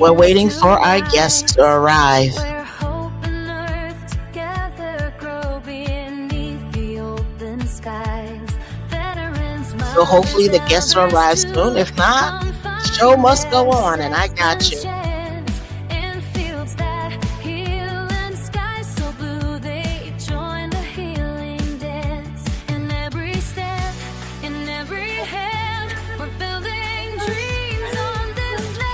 We're waiting for our guests to arrive. Where hope and earth together grow beneath the open skies. Veterans, So hopefully the mothers, guests will arrive elders soon. too, If not, come the find show must go their on, and I got you. second chance. In fields that heal and skies so blue, they join the healing dance. In every step, in every hand, we're building dreams on this land.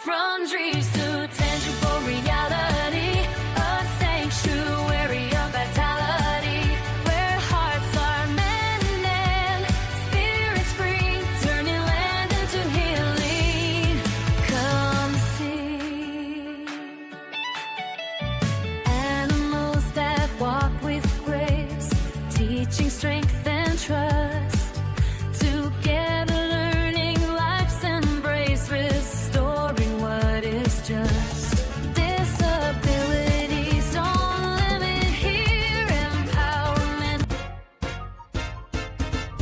From dreams to tangible reality, a sanctuary of vitality, where hearts are mending, spirits free, turning land into healing. Come see animals that walk with grace, teaching strength and trust. Together learning life's embrace, restoring what is just. Disabilities don't limit here, empowerment.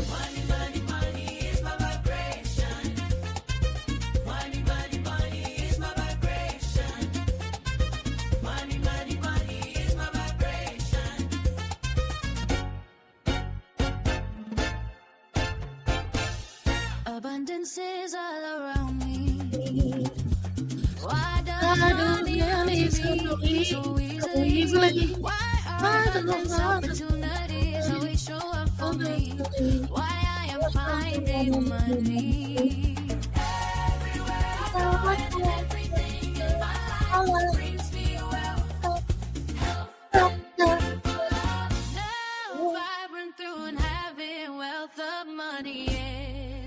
Money, money, money is my vibration. Money, money, money is my vibration. Money, money, money is my vibration. Abundance is all around me. Why does money come to me so easily? Why are abundance opportunities always show up for me? Why I am finding money everywhere I go, and everything in my life brings me wealth, health, and beautiful love. Now vibrant through and having wealth of money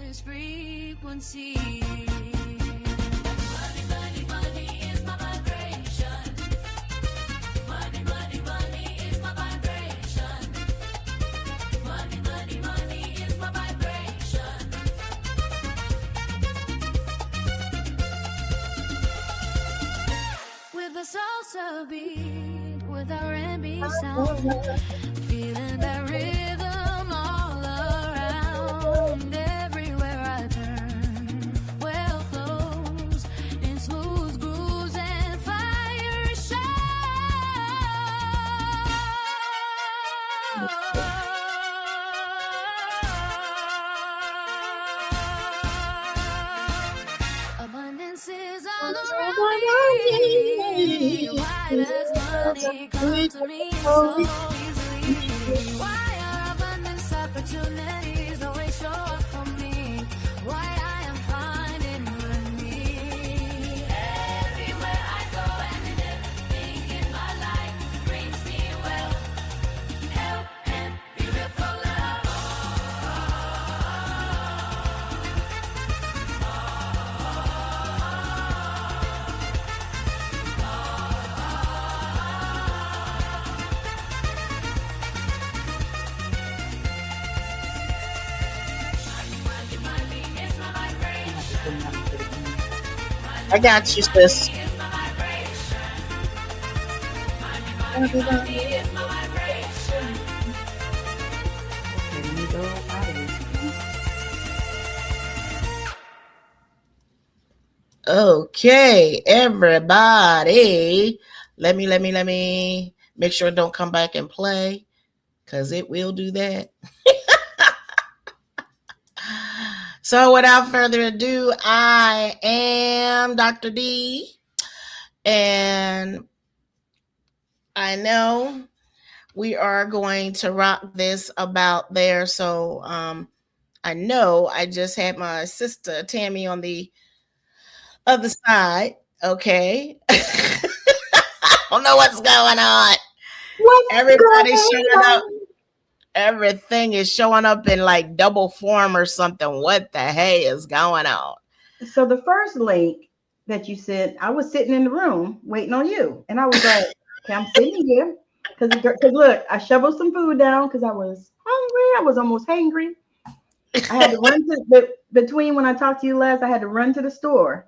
is frequency. Money, money, money is my vibration. Money, money, money is my vibration. Money, money, money is my vibration. With a salsa beat, with R&B sound, feeling that rhythm all around. Everywhere I turn, wealth flows in smooth grooves and fire shine. Abundance is all around me. Why does money come to me so easily? Why are abundance opportunities always show up for me? Why I am finding money everywhere I go, and in everything in my life brings me wealth, health, and beautiful love. Money, money is my vibration. I got you, sis. Money is my vibration. Money, money is my vibration. There you go, Bobby. Okay, everybody. Let me make sure it don't come back and play, because it will do that. So without further ado, I am Dr. D, and I know we are going to rock this about there. So I know I just had my sister Tammy on the other side. Okay. I don't know what's going on. What's Everybody's going showing up. on? Everything is showing up in like double form or something. What the hey is going on? So the first link that you sent, I was sitting in the room waiting on you, and I was like, "Okay, I'm sitting here because look, I shoveled some food down because I was hungry. I was almost hangry. I had to run between when I talked to you last. I had to run to the store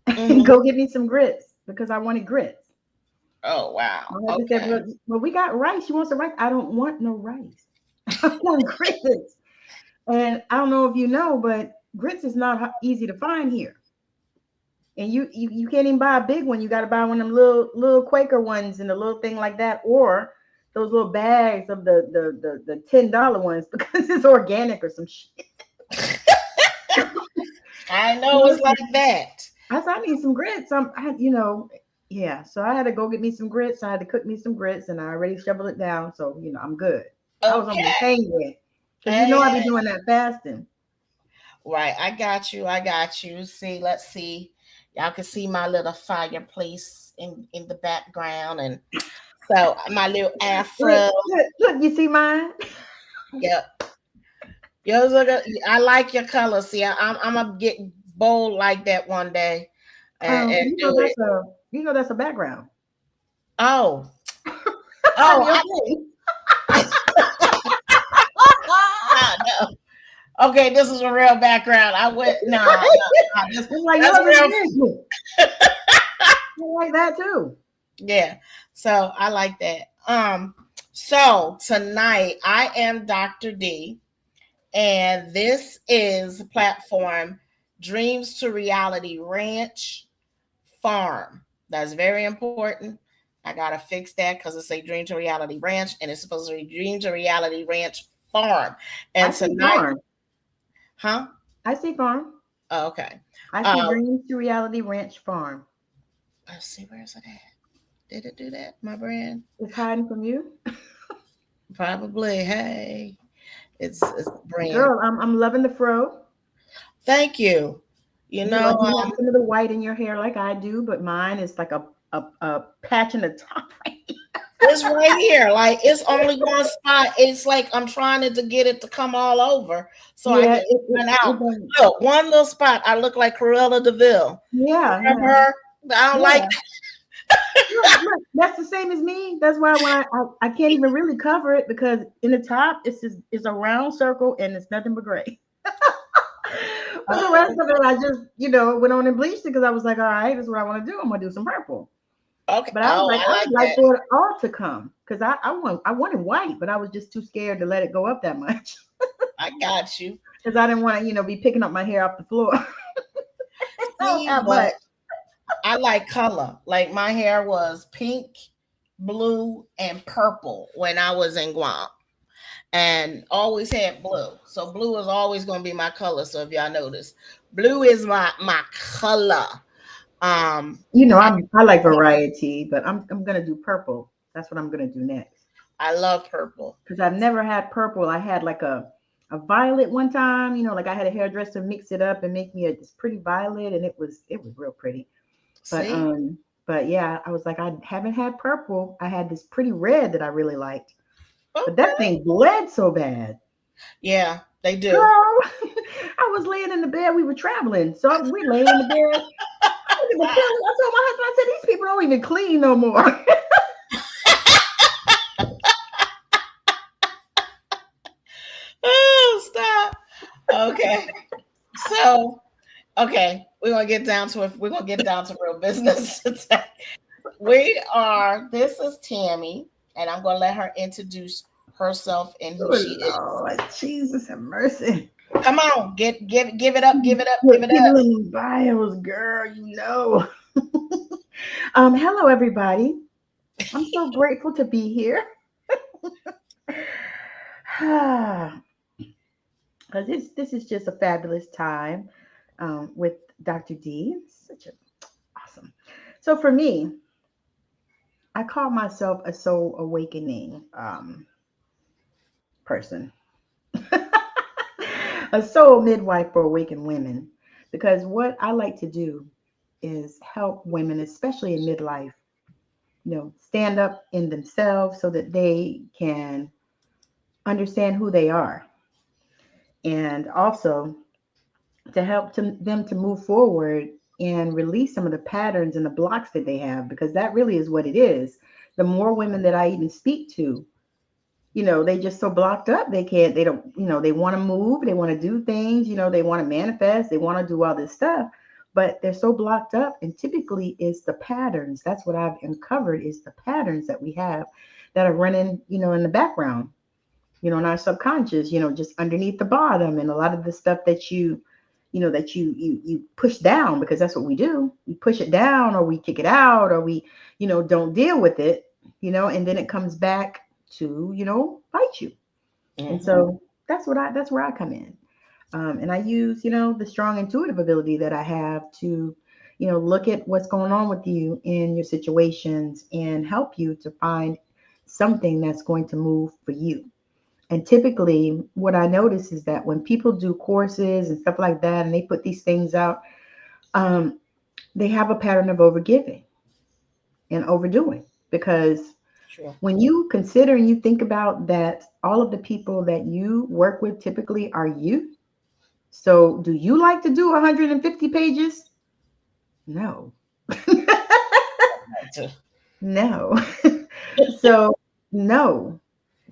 and go get me some grits because I wanted grits. Oh wow. I had to say, Okay. well, we got rice. She wants some rice. I don't want no rice. I want grits. And I don't know if you know, but grits is not easy to find here. And you can't even buy a big one. You got to buy one of them little Quaker ones and a little thing like that, or those little bags of the $10 ones because it's organic or some shit. I So know it's like that. I said, I need some grits. Yeah. So I had to go get me some grits. I had to cook me some grits, and I already shoveled it down. So I'm good. I was almost Okay. hangry because Hey, I be doing that fasting. right, I got you. I got you. See, let's see. Y'all can see my little fireplace in the background, and so my little Look, afro. look, you see mine? Yep. Yours look. I like your color. See, I'm gonna get bold like that one day, and do it. That's a background. Oh, Are oh, you okay? no. Okay, this is a real background. I went nah, nah, nah. This, It's like that's yours is real. big. I like that too. Yeah. So I like that. So tonight I am Dr. D, and this is the platform Dreams to Reality Ranch Farm. That's very important. I gotta fix that because it's a Dream to Reality Ranch, and it's supposed to be Dream to Reality Ranch Farm. And I see tonight, farm. huh? I see farm. Oh, okay. I see Uh, Dreams to Reality Ranch Farm. let's see, where's it at? Did it do that? My brand? It's hiding from you. Probably. Hey, it's brand. Girl, I'm loving the fro. Thank you. You know, You have some of the white in your hair like I do, but mine is like a patch in the top. it's right here. Like it's only one spot. It's like I'm trying to get it to come all over so I Yeah, can run out. Look, one little spot. I look like Cruella Deville. yeah, Remember yeah, her? I don't like. yeah. Look, that's the same as me. That's why when I can't even really cover it because in the top it's a round circle and it's nothing but gray. But the rest of it, I just went on and bleached it because I was like, all right, this is what I want to do. I'm gonna do some purple. Okay. But Oh, I I would like like that. for it all to come because I wanted white, but I was just too scared to let it go up that much I got you. because I didn't want to be picking up my hair off the floor. Oh, See, that but much. I like color. Like my hair was pink, blue, and purple when I was in Guam, and always had blue. So blue is always going to be my color. So if y'all notice, blue is my color. I, I like variety, but I'm gonna do purple. That's what I'm gonna do next. I love purple. Because I've never had purple. I had like a violet one time. Like I had a hairdresser mix it up and make me this pretty violet, and it was real pretty. But See? yeah, I was like I haven't had purple. I had this pretty red that I really liked, but that Okay. thing bled so bad. Yeah, they Girl, do. I was laying in the bed. We were traveling, so we laying in the bed. I don't even feel it. I told my husband, I said, these people don't even clean no more. Oh, stop. Okay. So, okay, we're gonna get down to real business today. This is Tammy, and I'm gonna let her introduce herself and who she Oh is. Lord, Jesus have mercy. Come on, give it up, give it up, give it up. People in bios, girl, hello everybody. I'm so grateful to be here. Because this is just a fabulous time with Dr. D. It's such a awesome. So for me, I call myself a soul awakening person, a soul midwife for awakened women. Because what I like to do is help women, especially in midlife, stand up in themselves so that they can understand who they are, and also to help them to move forward and release some of the patterns and the blocks that they have, because that really is what it is. The more women that I even speak to, they just so blocked up. They don't, they want to move, they want to do things, they want to manifest, they want to do all this stuff, but they're so blocked up. And typically it's the patterns. That's what I've uncovered, is the patterns that we have that are running, in the background, in our subconscious, just underneath the bottom. And a lot of the stuff that that you push down, because that's what we do. We push it down, or we kick it out, or we, don't deal with it, and then it comes back to, bite you. And Hmm. so that's where I come in. And I use, the strong intuitive ability that I have to, look at what's going on with you in your situations and help you to find something that's going to move for you. And typically, what I notice is that when people do courses and stuff like that, and they put these things out, um, they have a pattern of overgiving and overdoing. Because Sure. when you consider and you think about that, all of the people that you work with typically are you. So, do you like to do 150 pages? No. No. So, no.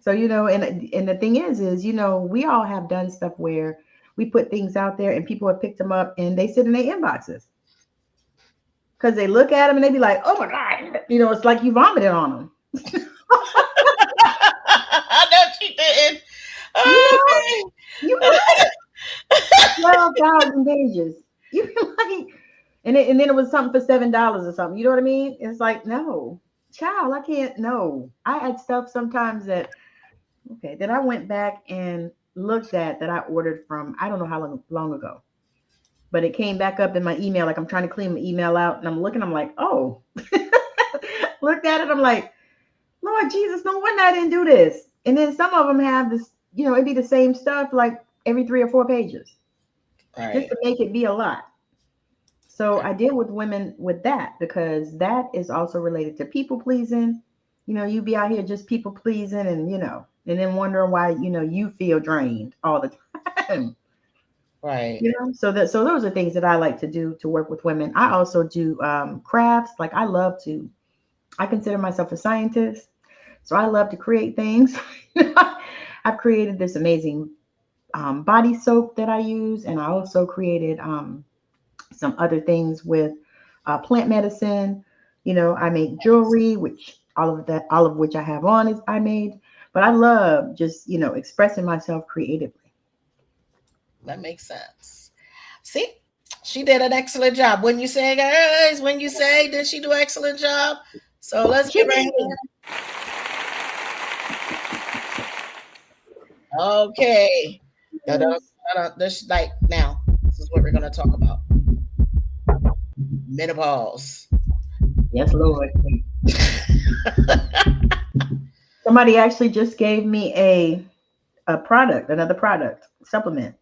So, and the thing is, we all have done stuff where we put things out there and people have picked them up and they sit in their inboxes because they look at them and they be like, oh my God, it's like you vomited on them. No, she didn't. You know, Okay. you be like 12,000 pages. You be like, and then it was something for $7 or something. You know what I mean? It's like, no, child, I can't. No, I had stuff sometimes that I went back and looked at that I ordered from I don't know how long ago, but it came back up in my email. Like I'm trying to clean my email out, and I'm looking. I'm like, oh, looked at it. I'm like, Lord Jesus, no wonder I didn't do this. And then some of them have this, it'd be the same stuff like every 3 or 4 pages, just Right. to make it be a lot. So I deal with women with that because that is also related to people pleasing. You be out here just people pleasing and then wondering why, you feel drained all the time. Right. So those are things that I like to do to work with women. I also do crafts. Like I consider myself a scientist. So I love to create things. I've created this amazing body soap that I use, and I also created some other things with plant medicine. I make jewelry, which all of which I have on is I made. But I love just expressing myself creatively. That makes sense. See, she did an excellent job. When you say, guys, when you say, did she do an excellent job? So let's She give her a did. hand. Okay. Da-da, Yes, da-da. This like now. This is what we're gonna talk about. Menopause. yes, Lord. Somebody actually just gave me another product supplement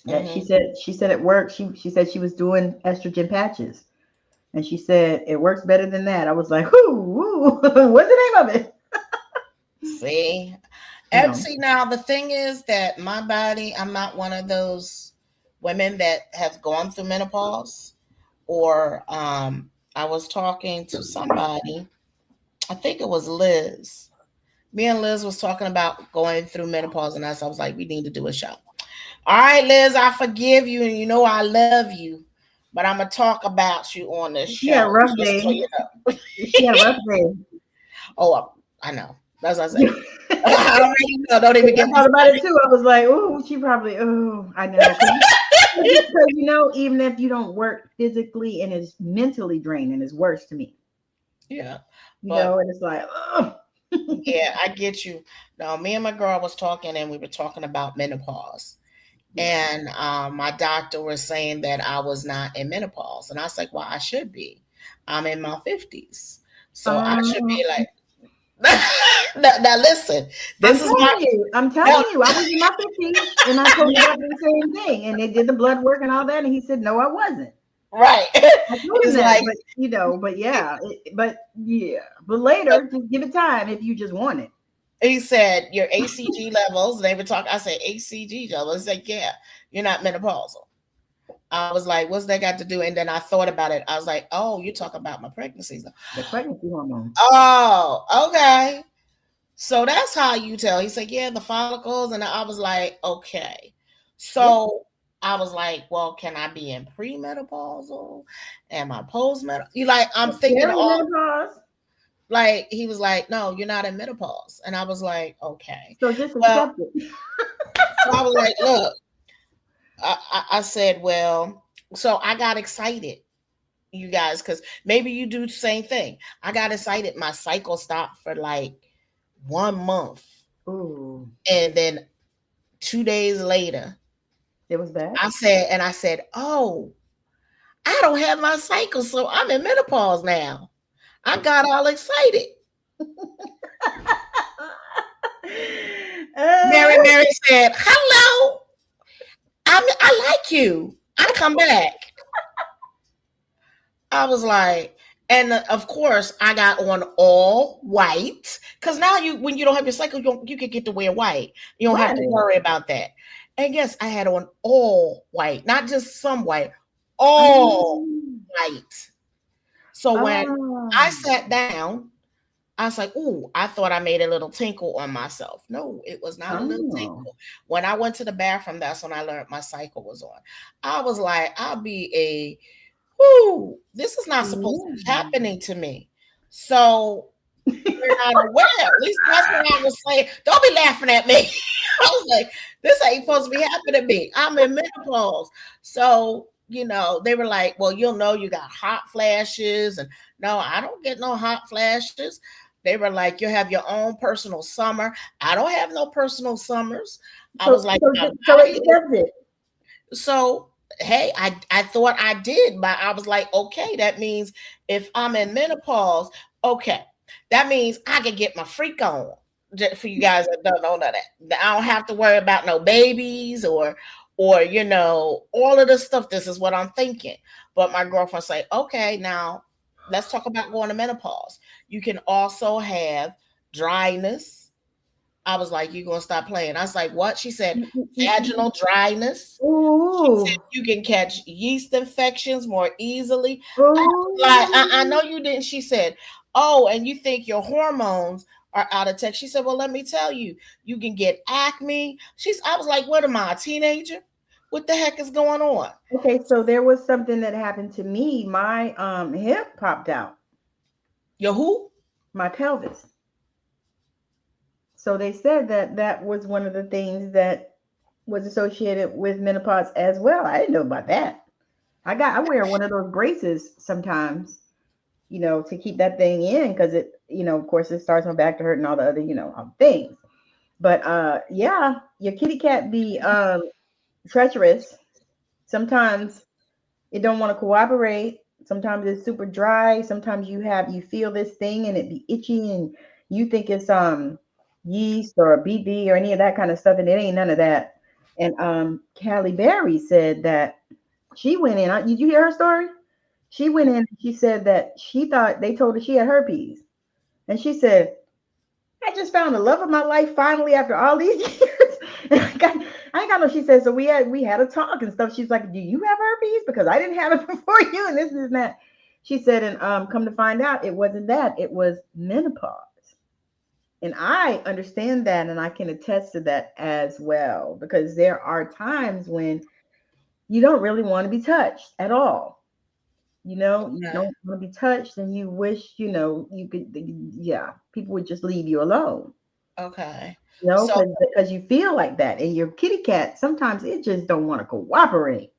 that she Hmm. said she said it worked. She said she was doing estrogen patches, and she said it works better than that. I was like, whoo, whoo. What's the name of it? See, You and know, see now the thing is that my body, I'm not one of those women that have gone through menopause. Or I was talking to somebody, I think it was Liz. Me and Liz was talking about going through menopause, and I was like, we need to do a show. All right, Liz, I forgive you, and you know I love you, but I'm gonna talk about you on this she had a show, rough just so day. you know. She had a rough day. Oh, I know. That's what I say. I I already know. Don't even get me thought about it too. I was like, oh, she probably, oh, I know. Because even if you don't work physically and it's mentally draining, it's worse to me. Yeah, but And it's like, oh. yeah, I get you. No, me and my girl was talking, and we were talking about menopause. Yeah. And my doctor was saying that I was not in menopause. And I was like, well, I should be. I'm in my 50s. So I should Um, be like, now, listen, this is my, I'm no, telling you, I was in my 50s and I told the doctor the same thing. And they did the blood work and all that. And he said, no, I wasn't. right. I told him He's that, like, but later, just give it time if you just want it. he said, your ACG levels, they were talking, I said, ACG levels. He's like, yeah, you're not menopausal. I was like, what's that got to do? And then I thought about it. I was like, oh, you talk about my pregnancies. The pregnancy hormone. Oh, okay. So that's how you tell. He said, yeah, the follicles. And I was like, okay. Yep. So I was like, well, can I be in premenopausal? Am I postmenopausal? You like, I'm thinking all Perimenopause. like he was like, no, you're not in menopause. And I was like, okay. So just Well, accept it. so I was like, look, I said, well, so I got excited, you guys, because maybe you do the same thing. I got excited. My cycle stopped for like 1 month. Ooh, And then 2 days later, it was bad. I said, oh, I don't have my cycle. So I'm in menopause now. I got all excited. uh, Mary said, hello, I like you. I come back. I was like, and of course, I got on all white because now when you don't have your cycle, you can get to wear white. You don't have to right. worry about that. And yes, I had on all white, not just some white, all Um, white. So when I um, sat down, I was like, "Ooh!" I thought I made a little tinkle on myself. No, it was not a little oh, tinkle. When I went to the bathroom, that's when I learned my cycle was on. I was like, "I'll be a whoo, this is not supposed to be yeah. happening to me." So you're not aware. At least that's what I was saying. Don't be laughing at me. I was like, this ain't supposed to be happening to me. I'm in menopause. So, they were like, well, you'll know you got hot flashes. And no, I don't get no hot flashes. They were like, you have your own personal summer. I don't have no personal summers. I was So, like, so, my so body accept it. so hey, I thought I did, but I was like, okay, that means if I'm in menopause, okay, that means I can get my freak on. For you guys that don't know that, I don't have to worry about no babies or all of this stuff. This is what I'm thinking. But my girlfriend say, okay, now let's talk about going to menopause. You can also have dryness. I was like, you gonna stop playing? I was like, what? She said, vaginal dryness. She said Ooh, you can catch yeast infections more easily. I was like, I ooh. know you didn't. She said, oh, and you think your hormones are out of check. She said, well, let me tell you, you can get acne. I was like, what am I, a teenager? What the heck is going on? Okay, so there was something that happened to me. My hip popped out, Yo, who? my pelvis. So they said that that was one of the things that was associated with menopause as well. I didn't know about that. I wear one of those braces sometimes, to keep that thing in because of course it starts my back to hurt and all the other, things. But yeah, your kitty cat be treacherous. Sometimes it don't want to cooperate. Sometimes it's super dry. Sometimes you feel this thing and it be itchy and you think it's yeast or BB or any of that kind of stuff and it ain't none of that. And Callie Berry said that she went in. Did you hear her story? She went in and she said that she thought they told her she had herpes. And she said, I just found the love of my life finally after all these years. And I ain't got no. She said, so we had a talk and stuff. She's like, do you have herpes? Because I didn't have it before you, and this and that. She said, and come to find out, it wasn't that. It was menopause. And I understand that, and I can attest to that as well, because there are times when you don't really want to be touched at all. You Okay. don't want to be touched, and you wish, you could, yeah, people would just leave you alone. Okay. So Because you feel like that, and your kitty cat sometimes it just don't want to cooperate.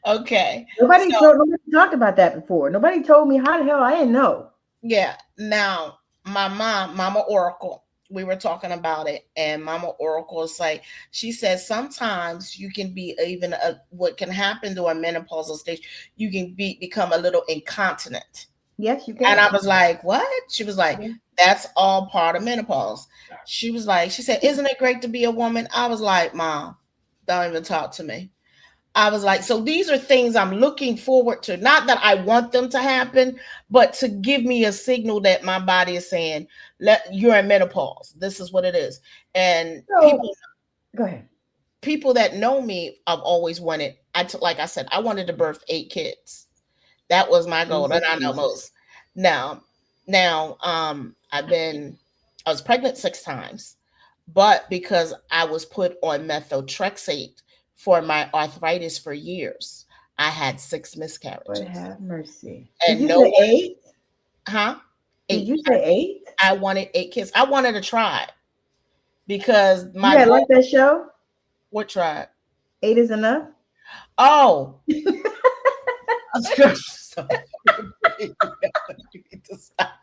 okay. Nobody So told nobody talked about that before. Nobody told me how the hell I didn't know. yeah. Now, my mom, Mama Oracle, we were talking about it, and Mama Oracle is like, she says sometimes you can be even what can happen during menopausal stage, you can become a little incontinent. Yes, you And I can. was like, what? She was like, Yeah. that's all part of menopause. She was like, she said, isn't it great to be a woman? I was like, Mom, don't even talk to me. I was like, so these are things I'm looking forward to. Not that I want them to happen, but to give me a signal that my body is saying, you're in menopause. This is what it is. And So go ahead. people that know me, I've always wanted, like I said, I wanted to birth 8 kids. That was my goal. And Jesus, I know Jesus. most. Now, I was pregnant 6 times, but because I was put on methotrexate for my arthritis for years, I had 6 miscarriages. Lord have mercy. Did And you no say one, 8? huh? Did 8. you say 8? I wanted 8 kids. I wanted to try because You my had like goal, that show? What tribe? Eight is enough. Oh, so you need to stop.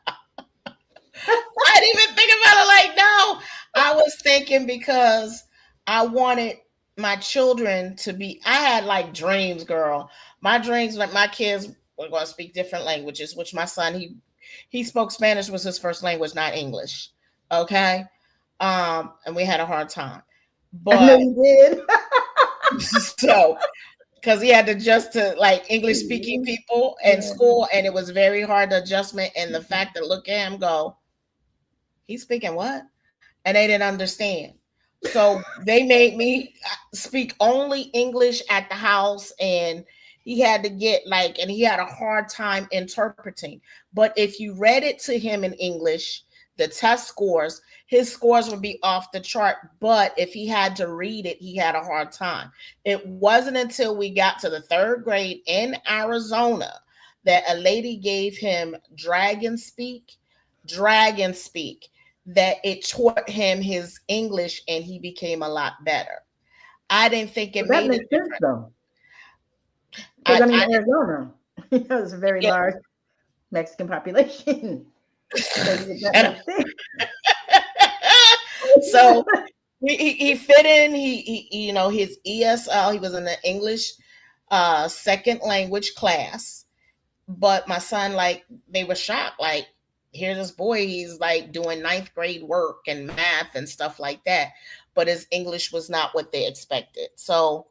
I didn't even think about it like no. I was thinking because I wanted my children to be. I had like dreams, girl. My dreams, like my kids were going to speak different languages. Which my son he spoke Spanish was his first language, not English. Okay, and we had a hard time. I know But you did. so because he had to adjust to like English speaking people in Yeah. school, and it was very hard adjustment. And the fact that look at him go, he's speaking what? And they didn't understand. So they made me speak only English at the house, and he had to get like, and he had a hard time interpreting. But if you read it to him in English, the test scores, his scores would be off the chart. But if he had to read it, he had a hard time. It wasn't until we got to the third grade in Arizona that a lady gave him dragon speak, that it taught him his English and he became a lot better. I didn't think it But that made a makes sense difference. though, because I mean I Arizona has a very yeah. large Mexican population, so that And makes sense. so he fit in. He his ESL. He was in the English second language class. But my son, like, they were shocked. Like, here's this boy. He's like doing ninth grade work and math and stuff like that. But his English was not what they expected. So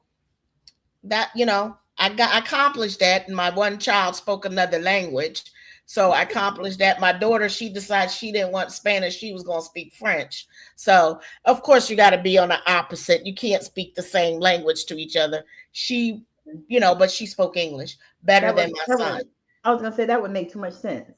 that I accomplished that, and my one child spoke another language, so I accomplished that. My daughter, she decided she didn't want Spanish, she was going to speak French. So of course you got to be on the opposite. You can't speak the same language to each other. She but she spoke English better That than would my that son. would I was gonna say that would make too much sense.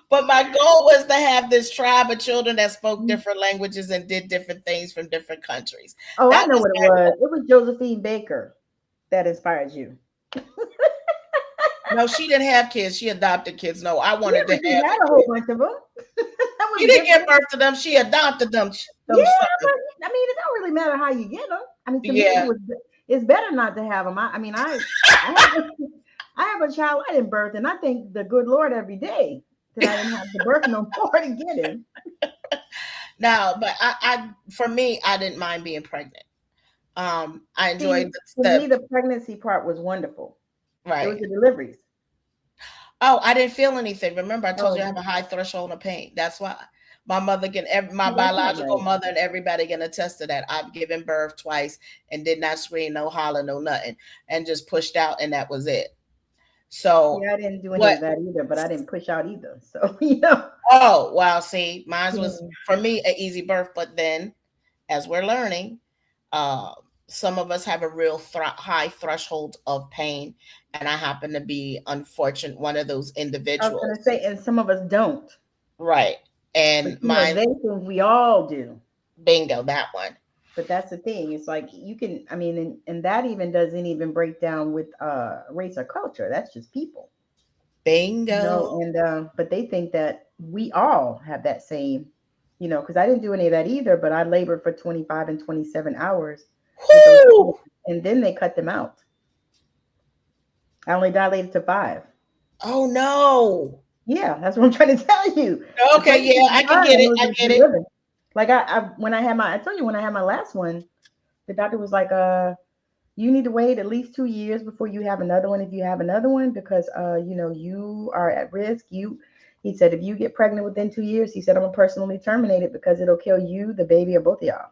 But my goal was to have this tribe of children that spoke different languages and did different things from different countries. Oh, I That know was what it my was. goal. It was Josephine Baker that inspired you. No, she didn't have kids. She adopted kids. No, I Yeah, wanted to but she have had the a whole kids. bunch of them. That She was didn't give different. birth to them. She adopted them. Yeah, Them suckers. but I mean, it don't really matter how you get them. I mean, to me, Yeah. it's better not to have them. I mean, I have I have a child I didn't birth, and I thank the good Lord every day that I didn't have to birth no more to get him. No, but for me, I didn't mind being pregnant. I See, enjoyed to the me, the pregnancy part was wonderful. It was right. the deliveries. Oh, I didn't feel anything. Remember, I told you I Oh, have a high threshold of pain. That's why my mother my see, that's not biological right. mother and everybody can attest to that. I've given birth twice and did not scream, no holler, no nothing, and just pushed out, and that was it. So Yeah, I didn't do any what? of that either, but I didn't push out either. So, you know. Oh, well, see, mine was Yeah. for me an easy birth, but then as we're learning, uh, some of us have a real high threshold of pain, and I happen to be unfortunate one of those I was gonna individuals. say, and some of us don't, Right. but And you know, mine, they think we all do. bingo, that one. But that's the thing. It's like you can, I mean, and that even doesn't even break down with race or culture. That's just people, you know. Bingo. And but they think that we all have that same, you know, because I didn't do any of that either. But I labored for 25 and 27 hours with those kids, Whoo! and then they cut them out. I only dilated to 5. Oh no. Yeah, that's what I'm trying to tell you. The Okay, pregnancy yeah, was I can hard get and it it. was I just get good it. living. Like when I had my, I told you when I had my last one, the doctor was like, you need to wait at least 2 years before you have another one. If you have another one, because you know, you are at risk. He said, if you get pregnant within 2 years, he said, I'm gonna personally terminate it because it'll kill you, the baby, or both of y'all.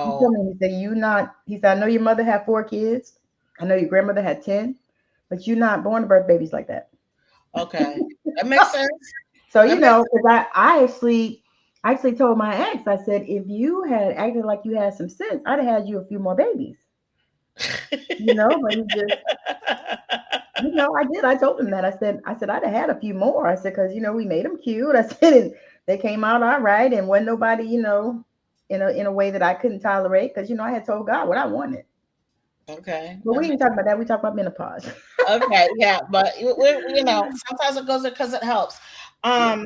He told Wow. me, he said, you not, he said, I know your mother had 4 kids. I know your grandmother had 10, but you're not born to birth babies like that. Okay. That makes sense. So That you makes know, because I actually told my ex, I said, if you had acted like you had some sense, I'd have had you a few more babies. You know, but he just, you know, I did. I told him that. I said I'd have had a few more. I said because you know we made them cute. I said and they came out all right, and wasn't nobody, you know, in a way that I couldn't tolerate because you know I had told God what I wanted. Okay. But That we ain't makes talking about that. We talk about menopause. okay. Yeah, but sometimes it goes because it helps. Yeah. Um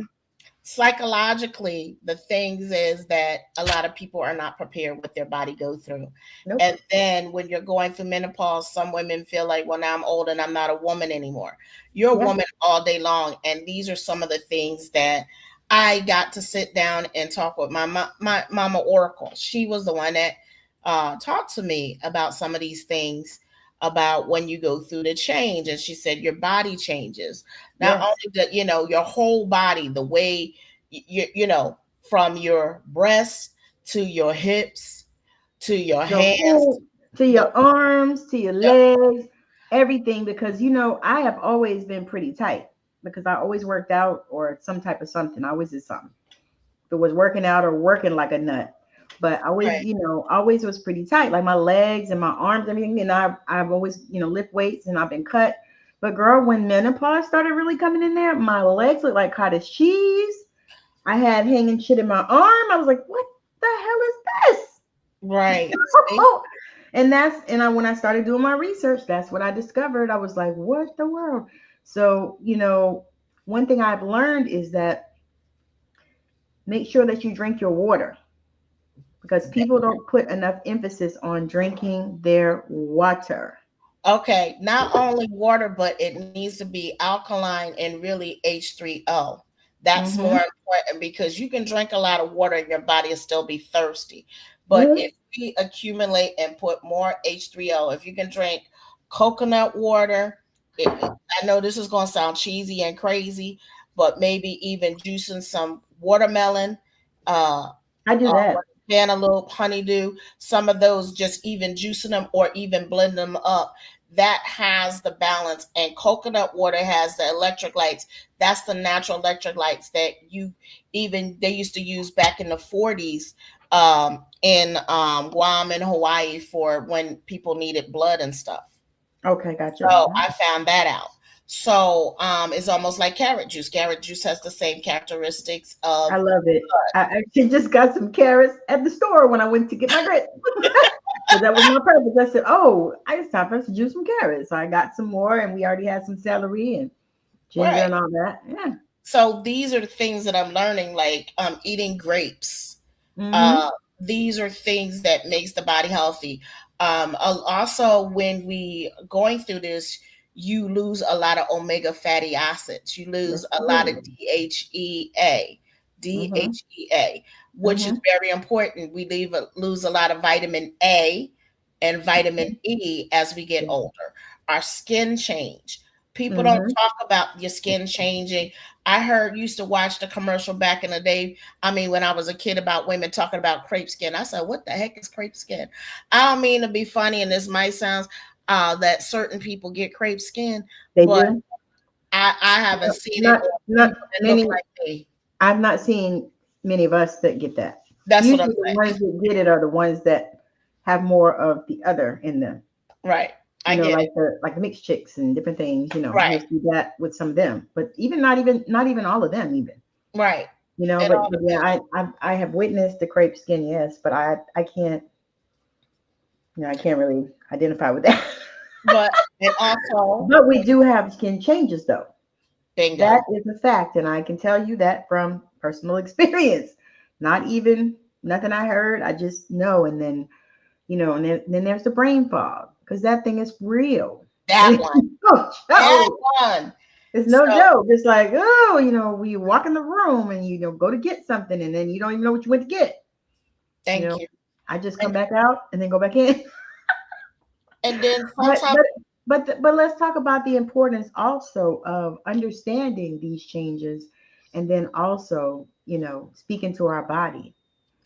psychologically, the things is that a lot of people are not prepared what their body go through. Nope. And then when you're going through menopause, some women feel like, well, now I'm old and I'm not a woman anymore. You're a Yeah. woman all day long. And these are some of the things that I got to sit down and talk with my mama Oracle. She was the one that talked to me about some of these things about when you go through the change. And she said your body changes. Not Yes. only that, your whole body, the way from your breasts to your hips to your The hands, whole, to the your arms, to your yep, legs, everything. Because I have always been pretty tight because I always worked out or some type of something. I always did something. If it was working out or working like a nut. But I always, right, always was pretty tight, like my legs and my arms, everything. And I've always, lift weights and I've been cut. But girl, when menopause started really coming in there, my legs looked like cottage cheese. I had hanging shit in my arm. I was like, what the hell is this? right. See? When I started doing my research, that's what I discovered. I was like, what the world? So, one thing I've learned is that make sure that you drink your water because people don't put enough emphasis on drinking their water. Okay, not only water, but it needs to be alkaline and really H3O. That's more Mm-hmm. important because you can drink a lot of water and your body will still be thirsty. But Really? if we accumulate and put more H3O, if you can drink coconut water, I know this is going to sound cheesy and crazy, but maybe even juicing some watermelon, uh, I do that. cantaloupe, honeydew, some of those, just even juicing them or even blending them up, that has the balance. And coconut water has the electric lights. That's the natural electric lights that they used to use back in the 40s in Guam and Hawaii for when people needed blood and stuff. Okay, gotcha. So I found that out. So it's almost like carrot juice. Carrot juice has the same characteristics I of love it. I actually just got some carrots at the store when I went to get my grits. Because that was my purpose. I said, oh, it's time for us to juice some carrots. So I got some more and we already had some celery and ginger right. and all that. Yeah. So these are the things that I'm learning, like eating grapes. Mm-hmm. Uh, these are things that makes the body healthy. Also, when we going through this, you lose a lot of omega fatty acids. You Yes, lose a you lot of do. DHEA, Mm-hmm. DHEA, which is Mm-hmm. very important. We lose a lot of vitamin A and vitamin E as we get older. Our skin change. People don't Mm-hmm. talk about your skin changing. I used to watch the commercial back in the day. I mean, when I was a kid, about women talking about crepe skin. I said, what the heck is crepe skin? I don't mean to be funny, and this might sound that certain people get crepe skin, They but do. I haven't seen it Not on not people that look many. like me. I've not seen many of us that get that. That's what I'm Usually the saying. ones that get it are the ones that have more of the other in them. Right. I get it. Like the mixed chicks and different things, Right. you'll see that with some of them. But even not even all of them even. Right. It But all yeah, depends. I have witnessed the crepe skin, yes, but I can't, I can't really identify with that. But and also, But we do have skin changes though. That bingo. is a fact, and I can tell you that from personal experience. Not even nothing I heard. I just know, and then and then there's the brain fog because that thing is real. That It's one. no That joke. one. It's no So joke. It's like, oh, we walk in the room and go to get something, and then you don't even know what you went to get. You thank know, you. I just come And back out and then go back in. then But sometimes, but let's talk about the importance also of understanding these changes, and then also speaking to our body,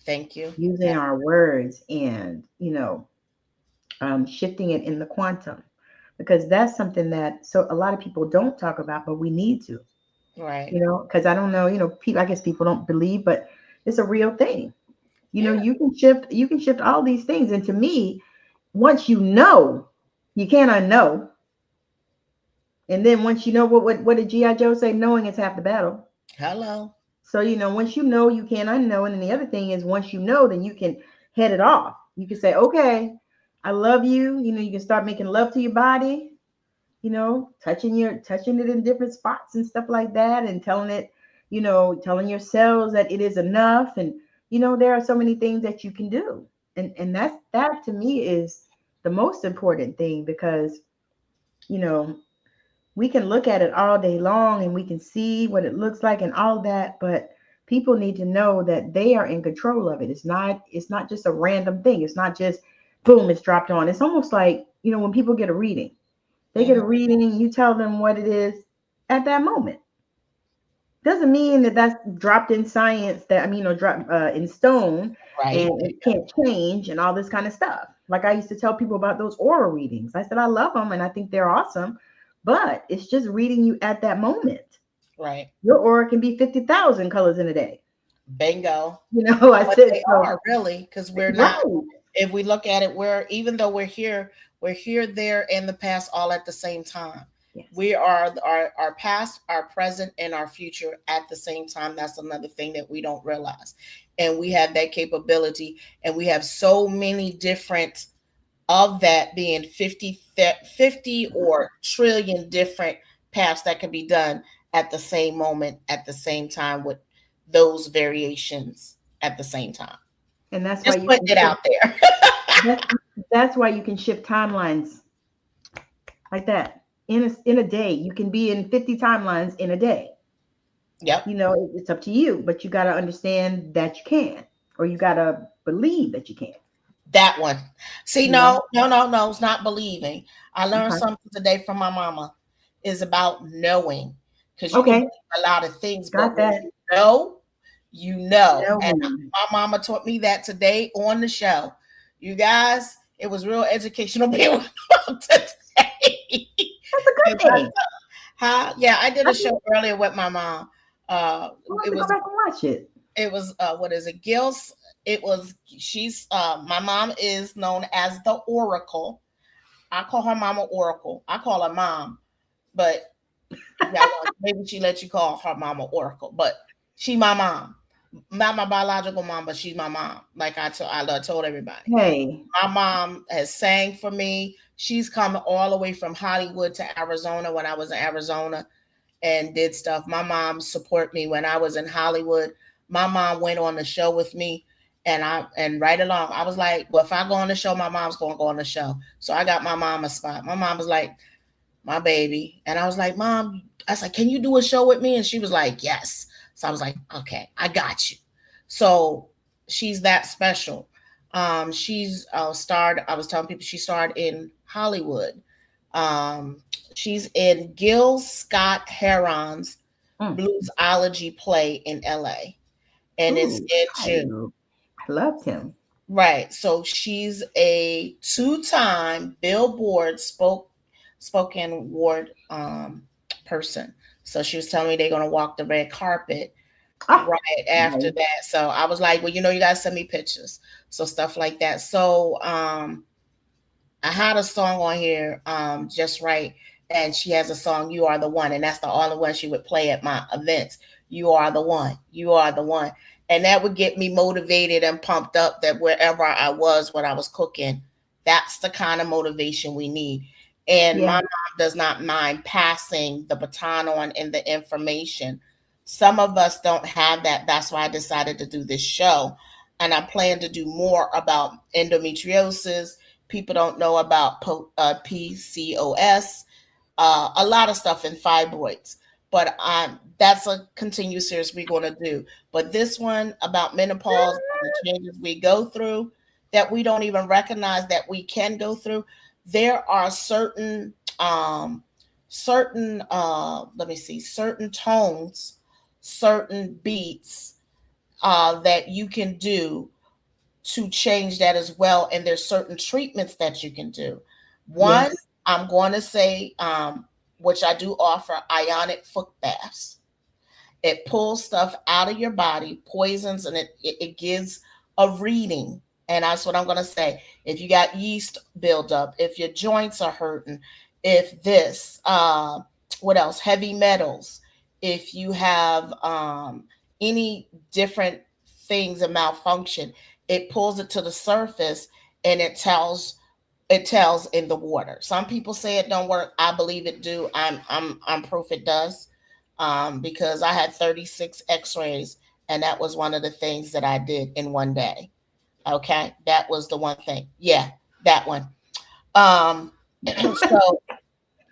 thank you. using our words, and shifting it in the quantum, because that's something that so a lot of people don't talk about, but we need to, Right. because I don't know, people, I guess people don't believe, but it's a real thing. Yeah. You can shift all these things, and to me, once you can't unknow. And then once you know what did GI Joe say? Knowing is half the battle. Hello. So once you know, you can't unknow. And then the other thing is, once you know, then you can head it off. You can say, okay, I love you. You can start making love to your body. Touching it in different spots and stuff like that, and telling it, telling your cells that it is enough. And, there are so many things that you can do. And that to me is the most important thing, because, you know, we can look at it all day long and we can see what it looks like and all that, but people need to know that they are in control of it. It's not just a random thing. It's not just boom, it's dropped on. It's almost like, when people get a reading. They get a Mhm. reading, you tell them what it is at that moment. Doesn't mean that that's dropped in science, that I mean, or dropped in stone, and Right. it can't change and all this kind of stuff. Like I used to tell people about those aura readings. I said I love them and I think they're awesome, but it's just reading you at that moment. Right. Your aura can be 50,000 colors in a day. Bingo. I But said they so. are really, because we're not, Right. if we look at it, we're, even though we're here, there, and the past all at the same time. Yes. We are our past, our present, and our future at the same time. That's another thing that we don't realize. And we have that capability, and we have so many different of that, being 50 or trillion different paths that can be done at the same moment, at the same time, with those variations at the same time. And that's why Just you putting can it shift. out there. That's, that's why you can shift timelines like that. In a day, you can be in 50 timelines in a day. Yep, It's up to you, but you got to understand that you can, or you got to believe that you can. that one. See, You know. no, no, no, no, it's not believing. I learned Okay. something today from my mama. Is about knowing, because you can Okay. believe a lot of things, but Got when that. you know, you know. And Knowing. my mama taught me that today on the show. You guys, it was real educational being today. That's a 'Cause good thing. yeah, I did I a show earlier with my mom. want It to go was back and watch it. what is it, Gil's? It was she's my mom is known as the Oracle. I call her Mama Oracle. I call her Mom, but yeah, well, maybe she let you call her Mama Oracle, but she my mom, not my biological mom, but she's my mom. Like I told everybody, Hey. my mom has sang for me. She's come all the way from Hollywood to Arizona when I was in Arizona and did stuff. My mom support me when I was in Hollywood. My mom went on the show with me, and right along, I was like, well, if I go on the show, my mom's gonna go on the show. So I got my mom a spot. My mom was like, my baby. And I was like, Mom, I was like, can you do a show with me? And she was like, yes. So I was like, okay, I got you. So she's that special. She's starred, I was telling people she starred in Hollywood. Um, she's in Gil Scott Heron's Mm. Bluesology play in LA. And it's Ooh, in I, June. I loved him. Right. So she's a two-time Billboard spoken word person. So she was telling me they're gonna walk the red carpet Ah, right after nice. that. So I was like, well, you gotta send me pictures. So stuff like that. So I had a song on here, just right, and she has a song, "You Are the One," and that's the only one she would play at my events. You are the one. You are the one, and that would get me motivated and pumped up. That wherever I was when I was cooking, that's the kind of motivation we need. And my Yeah. mom does not mind passing the baton on and the information. Some of us don't have that. That's why I decided to do this show, and I plan to do more about endometriosis. People don't know about PCOS, a lot of stuff in fibroids. But that's a continued series we're going to do. But this one about menopause and the changes we go through that we don't even recognize that we can go through. There are let me see, certain tones, certain beats that you can do to change that as well. And there's certain treatments that you can do. One, Yes. I'm going to say, which I do offer, ionic foot baths. It pulls stuff out of your body, poisons, and it gives a reading. And that's what I'm going to say. If you got yeast buildup, if your joints are hurting, if this, what else? Heavy metals. If you have any different things that malfunction, it pulls it to the surface and it tells in the water. Some people say it don't work. I believe it do. I'm proof it does. because I had 36 x-rays, and that was one of the things that I did in one day. Okay, that was the one thing. Yeah, that one. Um, so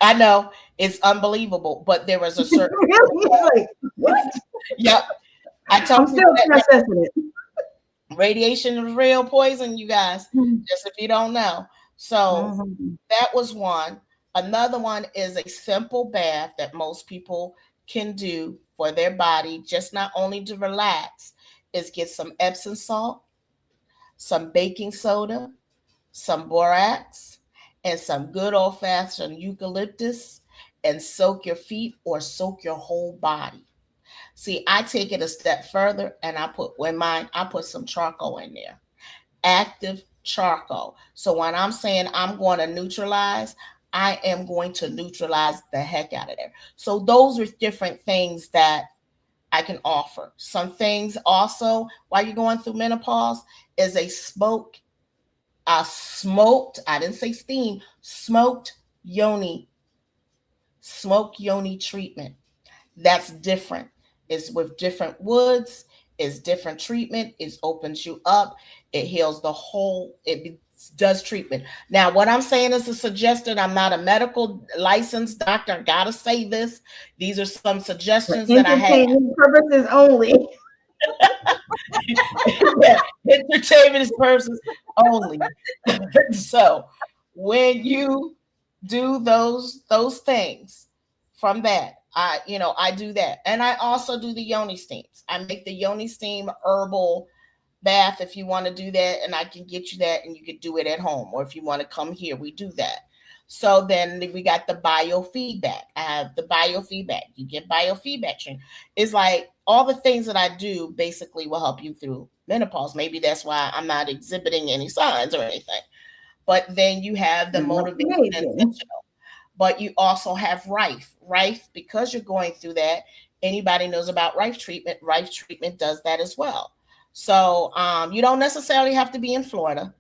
I know it's unbelievable, but there was a certain. Really? It's like, what? Yep, I tell I'm people still that processing it. radiation is real poison, you guys. Mhm. Just if you don't know. So Mhm. that was one. Another one is a simple bath that most people can do for their body, just not only to relax, is get some Epsom salt, some baking soda, some borax, and some good old fashioned eucalyptus, and soak your feet or soak your whole body. See, I take it a step further and I put some charcoal in there. Active charcoal. So when I'm saying I'm going to neutralize, I am going to neutralize the heck out of there. So those are different things that I can offer. Some things also while you're going through menopause is I didn't say steam, yoni, smoked yoni treatment. That's different. It's with different woods, it's different treatment, it opens you up, it heals the whole, does treatment. Now, what I'm saying is a suggestion. I'm not a medical licensed doctor. I gotta say this. These are some For suggestions that I had. entertainment purposes only. Yeah, entertainment purposes only. So when you do those things from that, I do that. And I also do the yoni steams. I make the yoni steam herbal bath if you want to do that, and I can get you that, and you could do it at home, or if you want to come here, we do that. So then we got the biofeedback. I have the biofeedback. You get biofeedback training. It's like all the things that I do basically will help you through menopause. Maybe that's why I'm not exhibiting any signs or anything. But then you have the That's motivation amazing. intentional. But you also have Rife. Rife, because you're going through that, anybody knows about Rife treatment. Rife treatment does that as well. So you don't necessarily have to be in Florida.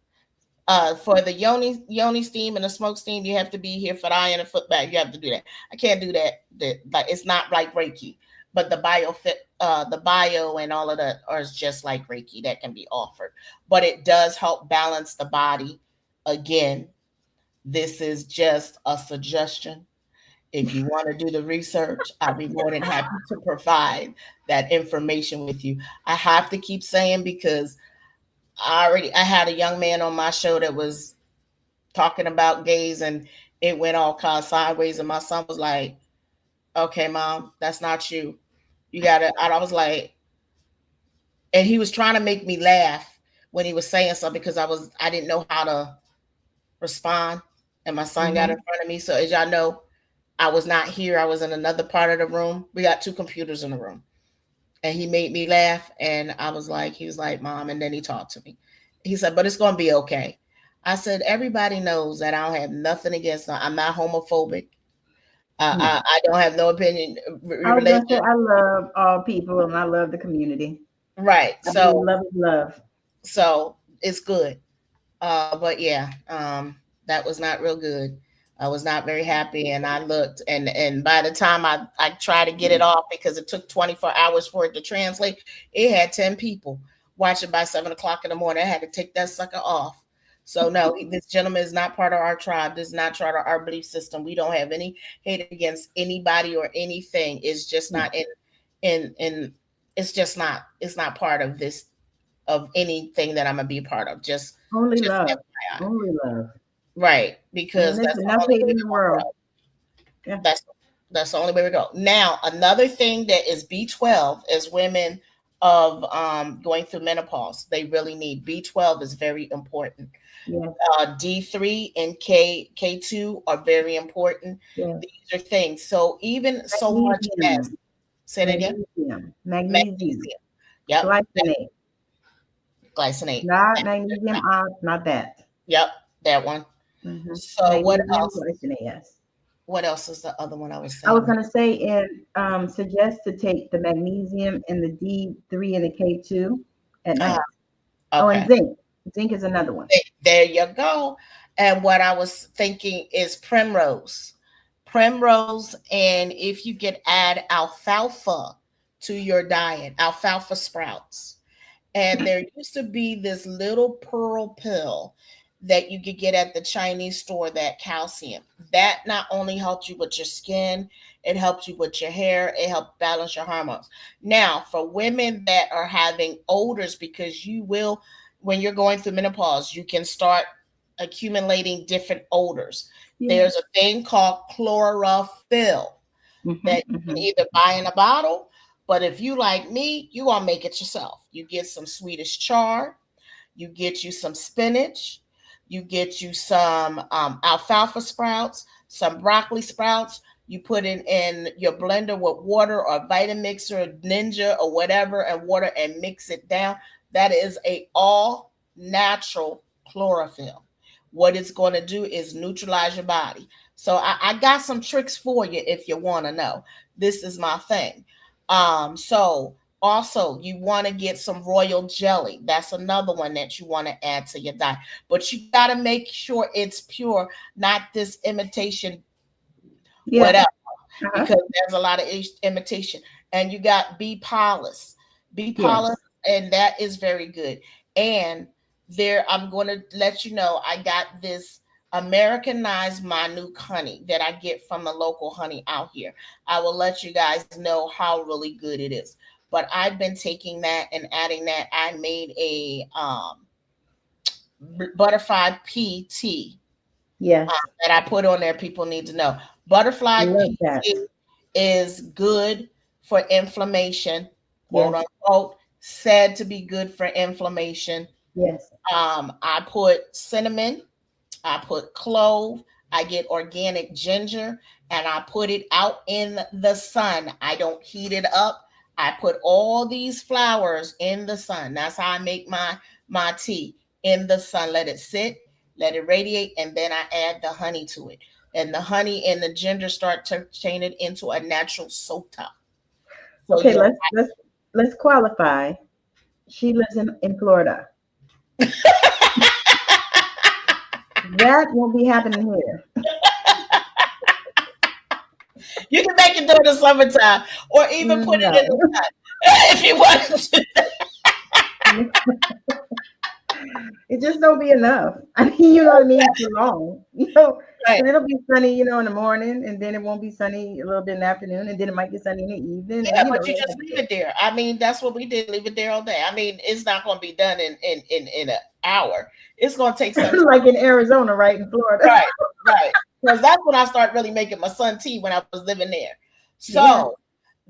For the yoni steam and the smoke steam, you have to be here for the eye and the foot back. You have to do that. I can't do that. Like it's not like Reiki, but the bio and all of that are just like Reiki that can be offered. But it does help balance the body. Again, this is just a suggestion. If you want to do the research, I'll be more than happy to provide that information with you. I have to keep saying because I had a young man on my show that was talking about gays and it went all kind of sideways and my son was like, "Okay, mom, that's not you. You got to." I was like, and he was trying to make me laugh when he was saying something because I didn't know how to respond, and my son got in Hmm. front of me. So as y'all know, I was not here. I was in another part of the room. We got two computers in the room. And he made me laugh. And he was like, Mom. And then he talked to me. He said, but it's going to be okay. I said, everybody knows that I don't have nothing against them. I'm not homophobic. No. I don't have no opinion I was gonna say religion. I love all people and I love the community. Right. I believe love is love. So it's good. But yeah, that was not real good. I was not very happy, and I looked, and by the time I tried to get it off because it took 24 hours for it to translate, it had 10 people watching by 7 o'clock in the morning. I had to take that sucker off. So no, this gentleman is not part of our tribe. This is not part of our belief system. We don't have any hate against anybody or anything. It's just No. not in. It's just not. It's not part of this of anything that I'm gonna be a part of. Only Just love. FYI. Only love. Right, And because there's that's the enough only hate way in the we're gonna world. grow. Yeah. That's the only way we go. Now, another thing that is B12 is women of going through menopause. They really need B12 is very important. Yes. D3 and K2 are very important. Yes. These are things. So even so much as Magnesium. say that again, Magnesium. Magnesium. magnesium. Yep, that Glycinate. glycinate. Not magnesium ox, not that. Yep, that one. Hmm. So what Magnesium else? glycinate, yes. What else is the other one I was I was saying? going to say, and suggest to take the magnesium and the D3 and the K2 at Uh, night. Oh, and okay. zinc. Zinc is another one. There you go. And what I was thinking is primrose. primrose, and if you could add alfalfa to your diet, alfalfa sprouts. And there used to be this little pearl pill that you could get at the Chinese store, that calcium. That not only helped you with your skin, it helped you with your hair, it helped balance your hormones. Now, for women that are having odors, because you will, when you're going through menopause, you can start accumulating different odors. Yeah. There's a thing called chlorophyll Hmm. that you can Hmm. either buy in a bottle, but if you like me, you gonna make it yourself. You get some Swedish chard, you get you some spinach, you get you some alfalfa sprouts, some broccoli sprouts. You put it in your blender with water or Vitamix or Ninja or whatever, and water, and mix it down. That is a all natural chlorophyll. What it's going to do is neutralize your body. So I got some tricks for you if you want to know. This is my thing. So also, you want to get some royal jelly. That's another one that you want to add to your diet. But you got to make sure it's pure, not this imitation Yeah. whatever, Uh-huh. because there's a lot of imitation. And you got bee pollen. Bee pollen, Yes. and that is very good. And there, I'm going to let you know, I got this Americanized Manuka honey that I get from the local honey out here. I will let you guys know how really good it is. But I've been taking that and adding that. I made a butterfly pea tea Yes. that I put on there. People need to know. Butterfly Love pea that. tea is good for inflammation, quote Yes. unquote, said to be good for inflammation. Yes. I put cinnamon, I put clove, I get organic ginger, and I put it out in the sun. I don't heat it up. I put all these flowers in the sun. That's how I make my tea, in the sun. Let it sit, let it radiate, and then I add the honey to it. And the honey and the ginger start to turn it into a natural soap top. So Okay, you don't. let's qualify. She lives in Florida. That won't be happening here. You can make it during the summertime, or even put it in the No. sun if you want to. It just don't be enough. I mean, you know what I mean? For long. Right. Because it'll be sunny, in the morning, and then it won't be sunny a little bit in the afternoon, and then it might get sunny in the evening, and Yeah, but you that's just leave it. it there. I mean, that's what we did. Leave it there all day. I mean, it's not going to be done in an hour. It's going to take some time. Like in Arizona, right in Florida. Right, right. Because that's when I started really making my son tea when I was living there. Yeah. So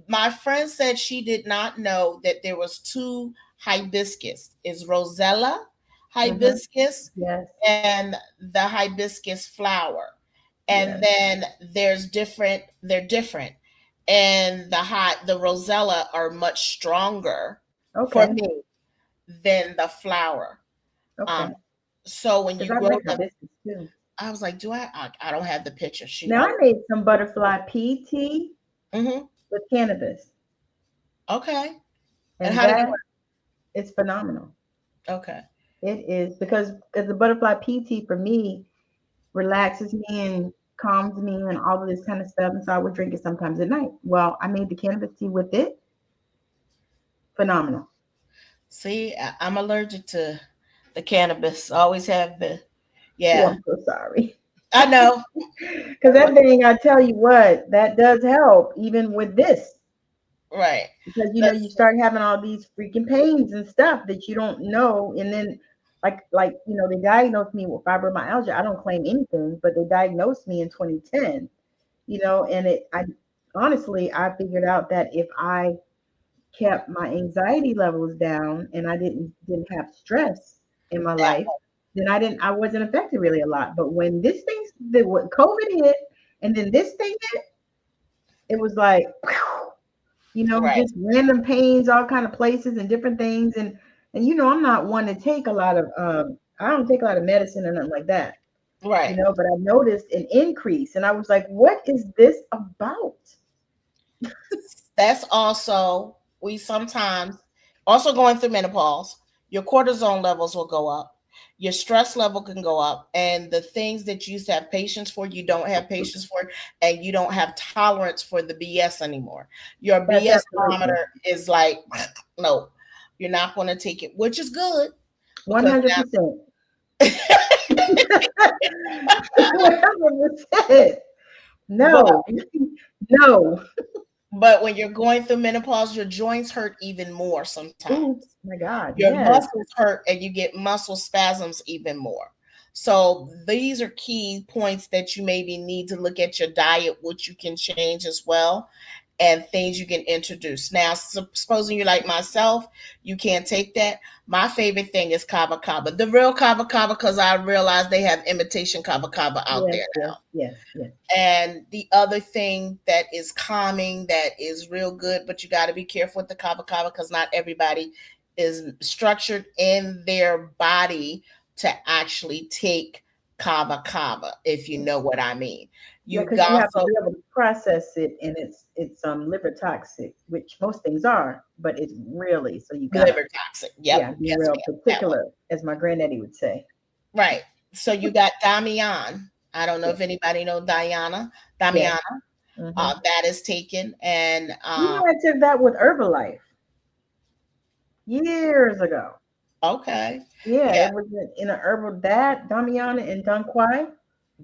my friend said she did not know that there was two hibiscus. Is rosella Hmm. hibiscus Yes. and the hibiscus flower. And Yes. then they're different. And the rosella are much stronger for Okay. me than the flower. Okay. Um, so when Because you I grow like them, hibiscus too. I was like, I don't have the picture. She Now I I made some butterfly pea tea hmm with cannabis, okay. And and how did it that work? is phenomenal. Okay. It is because the butterfly pea tea for me relaxes me and calms me and all of this kind of stuff. And so I would drink it sometimes at night. Well, I made the cannabis tea with it. Phenomenal. See, I'm allergic to the cannabis. Always have been. Oh, Yeah, I'm so sorry. I know. Because that thing, I tell you what, that does help even with this. Right. Because you Let's. start having all these freaking pains and stuff that you don't know, and then they diagnosed me with fibromyalgia. I don't claim anything, but they diagnosed me in 2010. And I honestly I figured out that if I kept my anxiety levels down and I didn't have stress in my Yeah. life, then I wasn't affected really a lot. But when COVID hit, and then this thing hit, it was like, Right. just random pains, all kind of places and different things. And I'm not one to take a lot of I don't take a lot of medicine or nothing like that. Right. But I noticed an increase, and I was like, what is this about? That's we sometimes also going through menopause. Your cortisone levels will go up. Your stress level can go up, and the things that you used to have patience for, you don't have patience for, and you don't have tolerance for the BS anymore. Your That's BS absolutely thermometer is like, no, you're not going to take it, which is good because 100%. 100%. but No, no. when you're going through menopause, your joints hurt even more sometimes. Oh my God. Your Yes. muscles hurt and you get muscle spasms even more. So these are key points that you maybe need to look at your diet, which you can change as well, and things you can introduce. Now, supposing you're like myself, you can't take that. My favorite thing is kava kava, the real kava kava, because I realize they have imitation kava kava out Yes. there. Yes. Yes. Yes. And the other thing that is calming, that is real good, but you got to be careful with the kava kava because not everybody is structured in their body to actually take kava kava, if you know what I mean. Yeah, You because you have to also be able to process it, and it's liver toxic, which most things are, but it's really so you gotta, liver toxic. yeah, Yep, be yes, real ma'am. That one. particular, as my granddaddy would say. Right. So you got Damian. I don't know Yeah, if anybody know Diana. yeah. Damiana. Hmm. That is taken, and You know, I took that with Herbalife years ago. okay, Yeah, yeah, it was in a herbal that Damiana and Don Quai.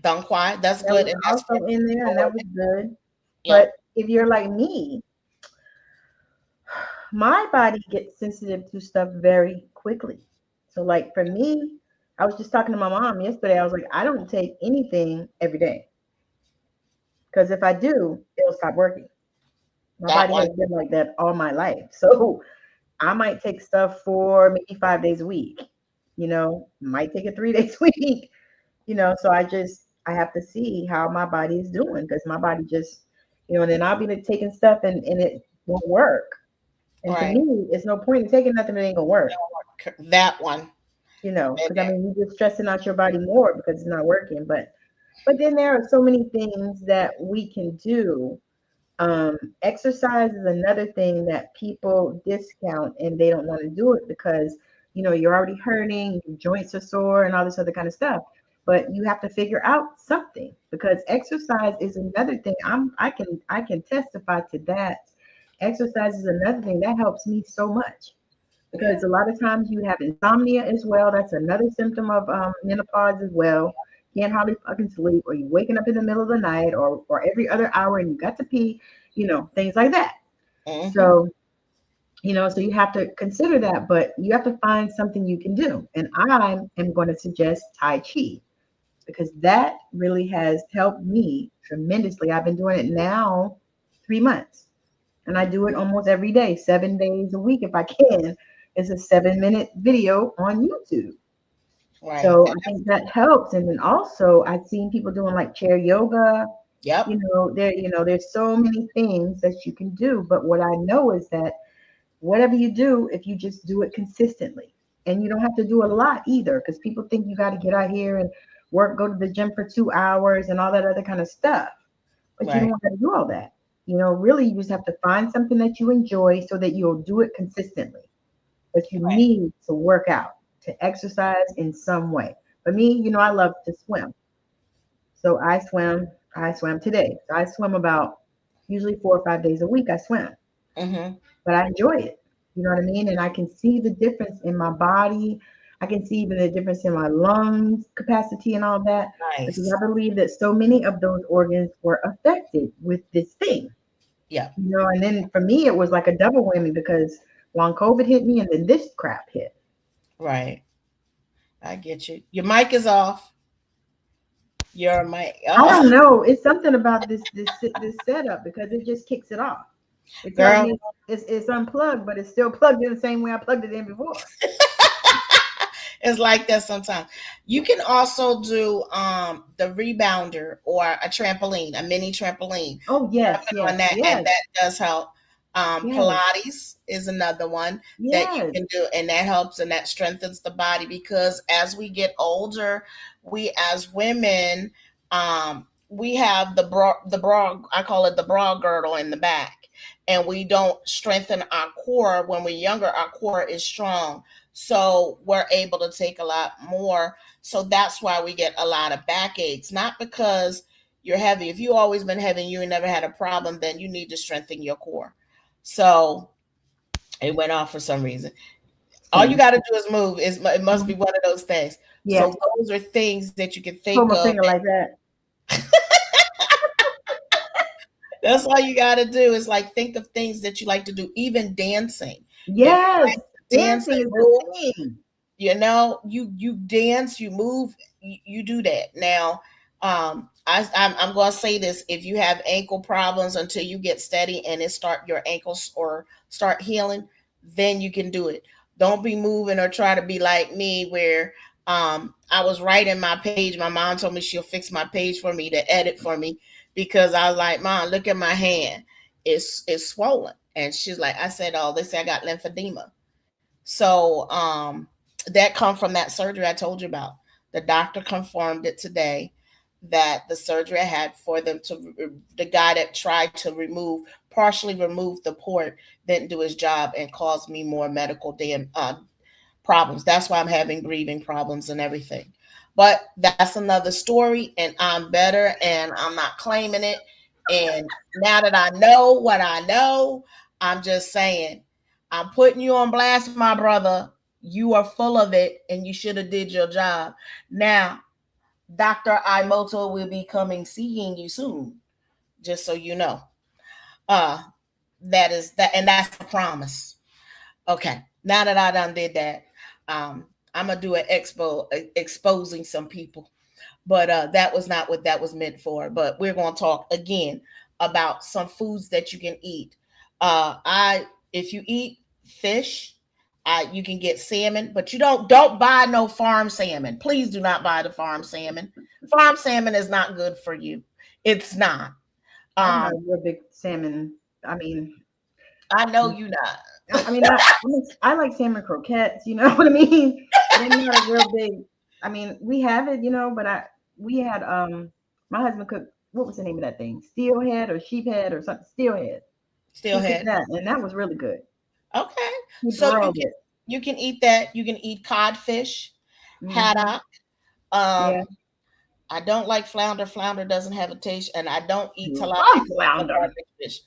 Dong Quai. That's That good, was and that's for also in there, and that Lord. was good. Yep. But if you're like me, my body gets sensitive to stuff very quickly. So, like for me, I was just talking to my mom yesterday. I was like, I don't take anything every day because if I do, it'll stop working. My That body one. has been like that all my life. So, I might take stuff for maybe 5 days a week, might take it 3 days a week, so I have to see how my body is doing because my body just, and then I'll be like, taking stuff and it won't work. And to Right. me, it's no point in taking nothing that ain't gonna work, That one. Been because I mean, you're just stressing out your body more because it's not working. But then there are so many things that we can do. Exercise is another thing that people discount and they don't want to do it because you're already hurting, your joints are sore, and all this other kind of stuff. But you have to figure out something because exercise is another thing. I can testify to that. Exercise is another thing that helps me so much there. because a lot of times you have insomnia as well. That's another symptom of menopause as well. Can't hardly fucking sleep, or you waking up in the middle of the night, or every other hour, and you got to pee, things like that. Yeah. Mm-hmm. So so you have to consider that, but you have to find something you can do. And I am going to suggest Tai Chi because that really has helped me tremendously. I've been doing it now 3 months. And I do it almost every day, 7 days a week if I can. It's a 7-minute video on YouTube. Right. So I think that helps. And then also I've seen people doing like chair yoga. Yep. There's so many things that you can do. But what I know is that whatever you do, if you just do it consistently, and you don't have to do a lot either, because people think you got to get out here and work, go to the gym for 2 hours and all that other kind of stuff. But you don't Right. want to do all that. Really, you just have to find something that you enjoy so that you'll do it consistently. But you Right. need to work out, to exercise in some way. For me, I love to swim. So I swim. I swam today. So I swim about usually 4 or 5 days a week. I swim, Mm-hmm. but I enjoy it. You know what I mean? And I can see the difference in my body. I can see even the difference in my lungs capacity and all that because Nice. I believe that so many of those organs were affected with this thing. Yep. And then for me, it was like a double whammy because long COVID hit me and then this crap hit. Right. I get you. Your mic is off. Your mic. I Oh, don't know. It's something about this setup because it just kicks it off. It tells girl. me it's unplugged, but it's still plugged in the same way I plugged it in before. It's like that sometimes. You can also do the rebounder or a trampoline, a mini trampoline. Oh yes, Jumping yes, on that, and yes, that does help. yes, Pilates is another one that you yes, can do, and that helps and that strengthens the body because as we get older, we as women, we have the bra. I call it the bra girdle in the back, and we don't strengthen our core when we're younger. Our core is strong, So we're able to take a lot more. So that's why we get a lot of backaches, not because you're heavy. If you always been heavy and you never had a problem, then you need to strengthen your core. So it went off for some reason. All you Same. got to do is move. It must be Mhm. one of those things. Yeah. So those are things that you can think Hold my of. finger like that. That's all you got to do is like think of things that you like to do, even dancing. If you Yes. like to dance Dancing and is the move, thing. you dance, you move, you do that. Now, I'm going to say this: if you have ankle problems until you get steady and it start your ankles or start healing, then you can do it. Don't be moving or try to be like me where I was writing my page. My mom told me she'll fix my page for me to edit for me because I was like, Mom, look at my hand. It's swollen. And she's like, I said, oh, they say I got lymphedema. So that come from that surgery I told you about. The doctor confirmed it today that the surgery I had for them to the guy that tried to partially remove the port didn't do his job and caused me more medical problems. That's why I'm having breathing problems and everything. But that's another story, and I'm better, and I'm not claiming it. And now that I know what I know, I'm just saying, I'm putting you on blast, my brother. You are full of it, and you should have did your job. Now, Dr. Imoto will be coming seeing you soon, just so you know. Uh, that is that, and that's a promise. Okay, now that I done did that, I'm gonna do an exposing some people, but that was not what that was meant for. But we're gonna talk again about some foods that you can eat. I If you eat fish, you can get salmon, but you don't buy no farm salmon. Please do not buy the farm salmon. Farm salmon is not good for you. It's not. I'm not Um, a real big salmon. I mean, I know you not. I mean, I like salmon croquettes. You know what I mean? But I'm not a real big. I mean, we have it, but we had my husband cooked. What was the name of that thing? Steelhead or sheephead or something? Steelhead. Still He cooked had that, and that was really good. okay. He So broiled it. you can eat that. You can eat codfish, Hmm. haddock. Yeah, Um, I don't like flounder. Flounder doesn't have a taste, and I don't eat tilapia love because it's a flounder. garbage fish.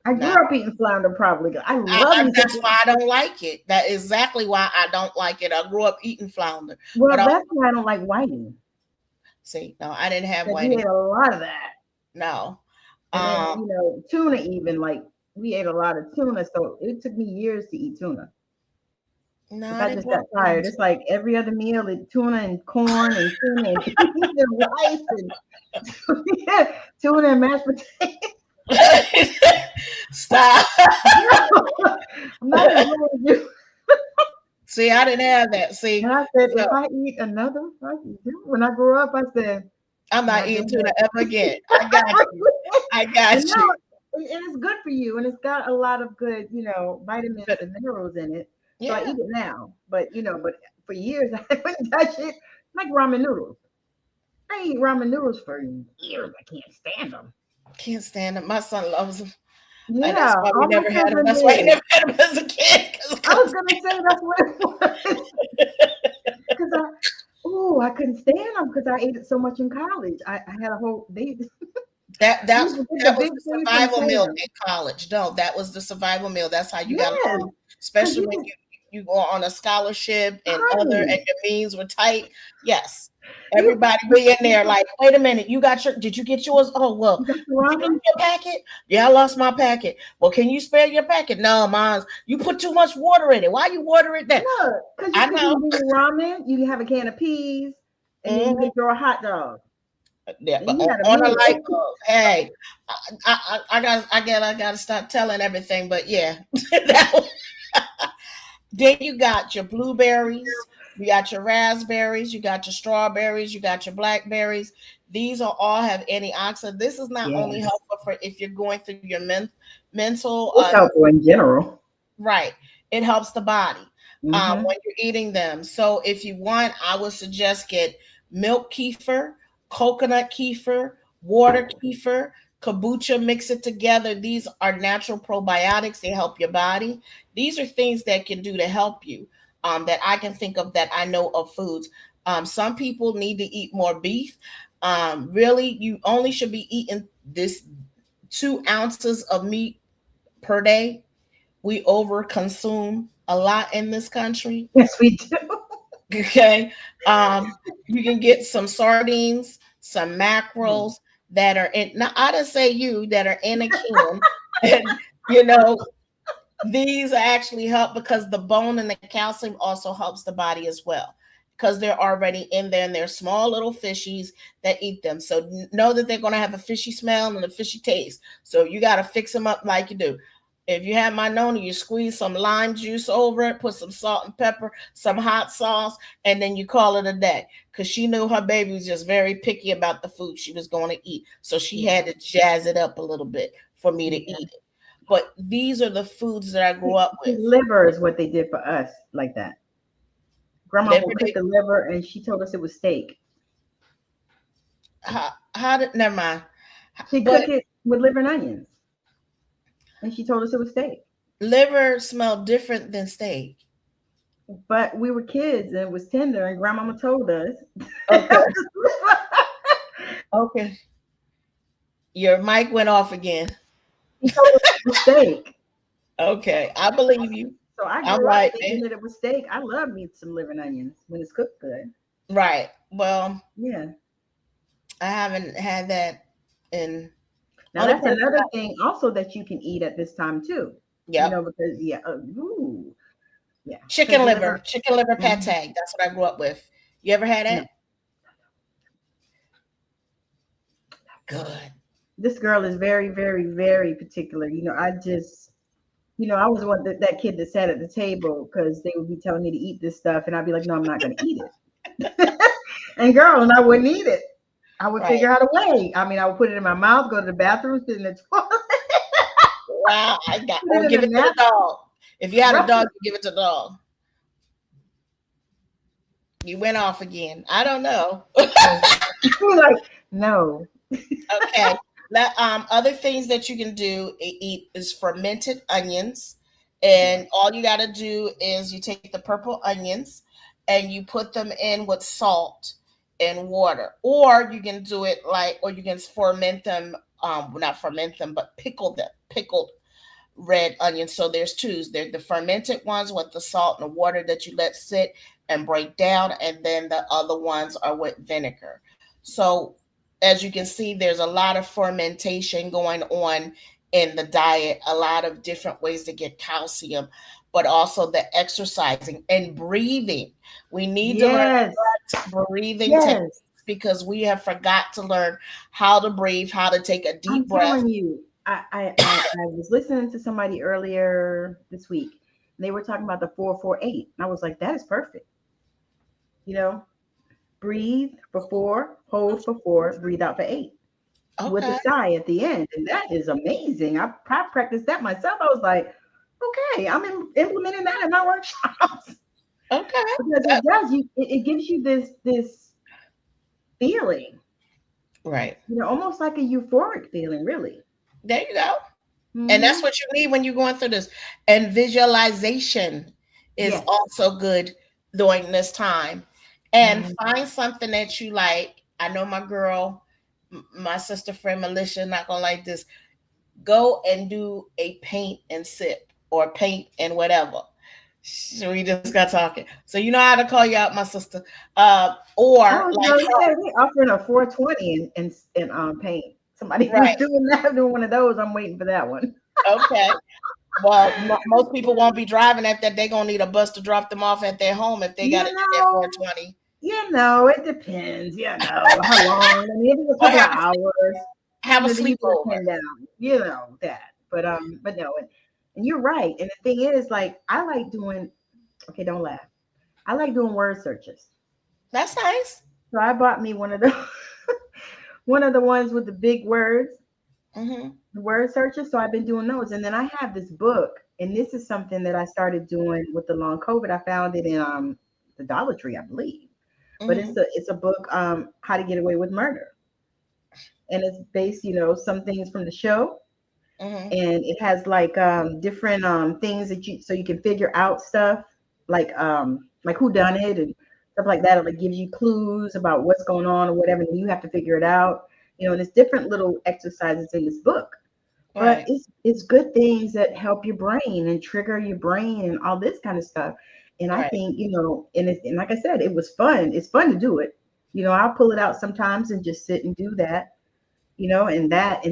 I grew Nah, up eating flounder. Probably. I love me some. that's why I don't like it. That is exactly why I don't like it. I grew up eating flounder, but Well, I that's why I don't like whiting. see. No, I didn't have Because we whiting. ate a lot of that. No, And then, um, tuna even, like, we ate a lot of tuna, so it took me years to eat tuna. no, Because I I didn't just grow got up eating tired. It's like every other meal, it's tuna and corn and tuna and peas and rice and yeah, tuna and mashed potatoes. Stop. I'm not as low as you. See, I didn't have that. See, And I said, so if I eat another, when I grew up, I said, I'm I'm not not eating doing tuna ever again. I got that. you. I And got now, you. and it's good for you, and it's got a lot of good, vitamins But and minerals in it. So I yeah, eat it now. But for years I wouldn't touch it. Like ramen noodles. I eat ramen noodles for years. I can't stand them. can't stand it. My son loves them, and that's Yeah, why we all my never had them. children That's why he did. never had them as a kid. I was gonna say that's what it was. Because I couldn't stand them because I ate it so much in college. I had a whole they that we that's used to get the that was big the thing from survival meal Sam. in college. No, that was the survival meal. That's how you got Yes, along, because especially when you go on a scholarship and honey, your means were tight. Yes, we used everybody to, be in there like, wait a minute, did you get yours? Oh well, you got your did you ramen? lose your packet? Yeah, I lost my packet. Well, can you spare your packet? No, mine's. You put too much water in it. Why you water it that? Look, because I you know. can do your ramen, you can have a can of peas, and then you Mhm. can throw a hot dog, Yeah, and but you had a on a light meal. bulb. Hey, I got to stop telling everything. But yeah, that then you got your blueberries, you got your raspberries, you got your strawberries, you got your blackberries. These are all have antioxidants. This is not only Yes, helpful for if you're going through your mental it's helpful in general. right. It helps the body Hmm. when you're eating them. So if you want, I would suggest get milk kefir, coconut kefir, water kefir, kombucha. Mix it together. These are natural probiotics. They help your body. These are things that can do to help you. that I can think of that I know of foods. Some people need to eat more beef. Really, you only should be eating this 2 ounces of meat per day. We over consume a lot in this country. Yes, we do. Okay. Um, you can get some sardines, some Mhm. mackerels that are in, now I didn't say you, that are in a can. And, you know, these actually help because the bone and the calcium also helps the body as well because they're already in there and they're small little fishies that eat them. So know that they're going to have a fishy smell and a fishy taste. So you got to fix them up like you do. If you have my noni, you squeeze some lime juice over it, put some salt and pepper, some hot sauce, and then you call it a day. Because she knew her baby was just very picky about the food she was going to eat. So she had Yeah, to jazz it up a little bit for me to yeah. eat it. But these are the foods that I grew up See, with. liver is what they did for us, like that. Grandma will Liver cook Day. the liver, and she told us it was steak. How did, never mind. She'd But cook it with liver and onions, and she told us it was steak. liver smell different than steak. But we were kids, and it was tender, and Grandmama told us. Okay. Okay. Your mic went off again. She told us it was steak. Okay. I believe you. So I I'm grew up like, thinking eh, that it was steak. I love me some liver and onions when it's cooked good. right. Well, Yeah. I haven't had that in Now only that's person. another thing also that you can eat at this time too. You Yep. know, because yeah, ooh, yeah, because Chicken liver pate. mhm, That's what I grew up with. You ever had no, it? Good. this girl is very, very, very particular. I just, I was one that kid that sat at the table because they would be telling me to eat this stuff, and I'd be like, no, I'm not going to eat it. And girl, and I wouldn't eat it. I would Right. figure out a way. I mean, I would put it in my mouth, go to the bathroom, sit in the toilet, Wow. I got, put or it in give a it to the nap. dog. If you had a Right. dog, you give it to the dog. You went off again. I don't know. No. Like, no. Okay. Other things that you can do eat is fermented onions, Yeah. and all you got to do is you take the purple onions and you put them in with salt and water, or you can do it like, or you can ferment them. Not ferment them, but pickle them. Pickled red onions. So there's two. There's the fermented ones with the salt and the water that you let sit and break down, and then the other ones are with vinegar. So as you can see, there's a lot of fermentation going on in the diet, a lot of different ways to get calcium, but also the exercising and breathing. We need to learn Yes. breathing techniques Yes. because we have forgot to learn how to breathe, how to take a I'm deep breath. telling you, I was listening to somebody earlier this week. And they were talking about the 448. And I was like, that is perfect. You know, breathe for four, hold for four, breathe out for eight with a Okay. sigh at the end. And that is amazing. I practiced that myself. I was like, okay, I'm implementing that in my workshops Okay. because it does it gives you this feeling, Right. almost like a euphoric feeling, really. There you go. And that's Hmm. what you need when you're going through this. And visualization is Yes. also good during this time. And Mhm. find something that you like. I know my girl, my sister friend Melissa, not gonna like this. Go and do a paint and sip or paint and whatever. So we just got talking. So you know how to call you out, my sister. Or I was like going to her, say they offering a 420 in paint. Somebody was right? doing that, doing one of those. I'm waiting for that one. Okay. Well, most people won't be driving at that. They're gonna need a bus to drop them off at their home if they got You to do that know, 420. it depends. How long? I mean, if it's a Or couple of hours, have a then you put a sleepover. pin down. That. But no, and you're right. And the thing is, like, I like doing. Okay, don't laugh. I like doing word searches. That's nice. So I bought me one of the one of the ones with the big words, Hmm. the word searches. So I've been doing those, and then I have this book, and this is something that I started doing with the long COVID. I found it in the Dollar Tree, I believe. But Hmm. it's a book, How to Get Away with Murder, and it's based, some things from the show, Hmm. and it has like different things that you so you can figure out stuff. like who done it and stuff like that. It like gives you clues about what's going on or whatever, and you have to figure it out. And it's different little exercises in this book. But Right. it's good things that help your brain and trigger your brain and all this kind of stuff. And I Right. think, and like I said, it was fun. It's fun to do it. I'll pull it out sometimes and just sit and do that, and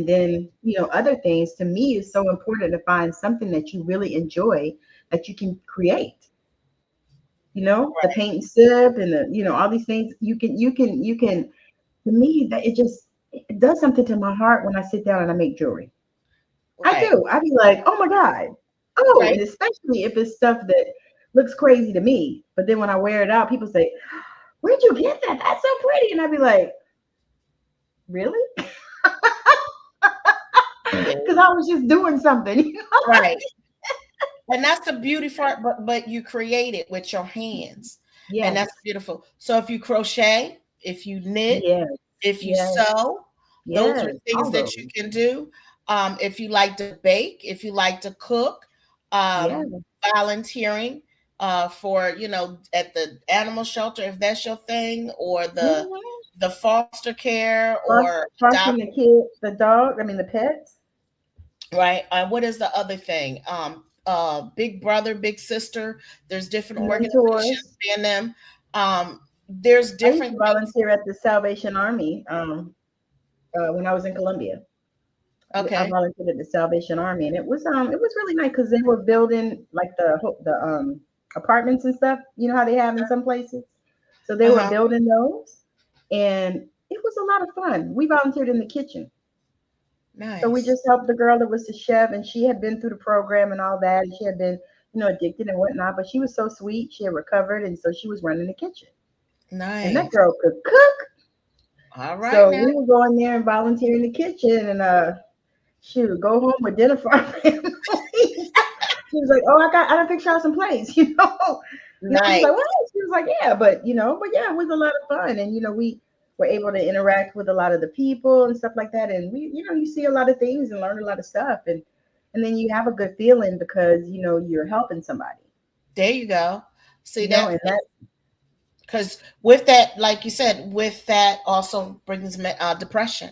then, other things to me is so important to find something that you really enjoy that you can create, the paint and sip and all these things you can, to me, that it does something to my heart when I sit down and I make jewelry. I Right. do. I be like, oh my God. Oh, Right. and especially if it's stuff that looks crazy to me. But then when I wear it out, people say, where'd you get that? That's so pretty. And I be like, really? Okay. Because I was just doing something. Right. And that's the beauty part, but you create it with your hands. And Yes. that's beautiful. So if you crochet, if you knit, Yes. if you Yes. sew, those are Yes. things All that you those. can do. If you like to bake, if you like to cook, Yeah. volunteering for, at the animal shelter, if that's your thing, or Mhm. the foster care Fos- or Fostering adopt. the kid, the dog, I mean, the pets. Right. What is the other thing? Big brother, big sister. There's different organizations Mentors. in them. There's I used different to things. volunteer at the Salvation Army when I was in Colombia. I Okay. volunteered at the Salvation Army, and it was really nice because they were building like the apartments and stuff. You know how they have in some places. So they were Uh-huh. building those, and it was a lot of fun. We volunteered in the kitchen, so we Nice. just helped the girl that was the chef, and she had been through the program and all that, and she had been addicted and whatnot. But she was so sweet. She had recovered, and so she was running the kitchen, and that Nice. girl could cook. All right So now. we would go in there and volunteer in the kitchen, and shoot, go home with dinner for our family. She was like, "Oh, I done fixed y'all some plates," And I was like, Nice. "What?" She was like, "Yeah, but yeah, it was a lot of fun, and we were able to interact with a lot of the people and stuff like that, and you see a lot of things and learn a lot of stuff, and then you have a good feeling because you're helping somebody, There you go. See that? and that Because with that, like you said, with that also brings depression.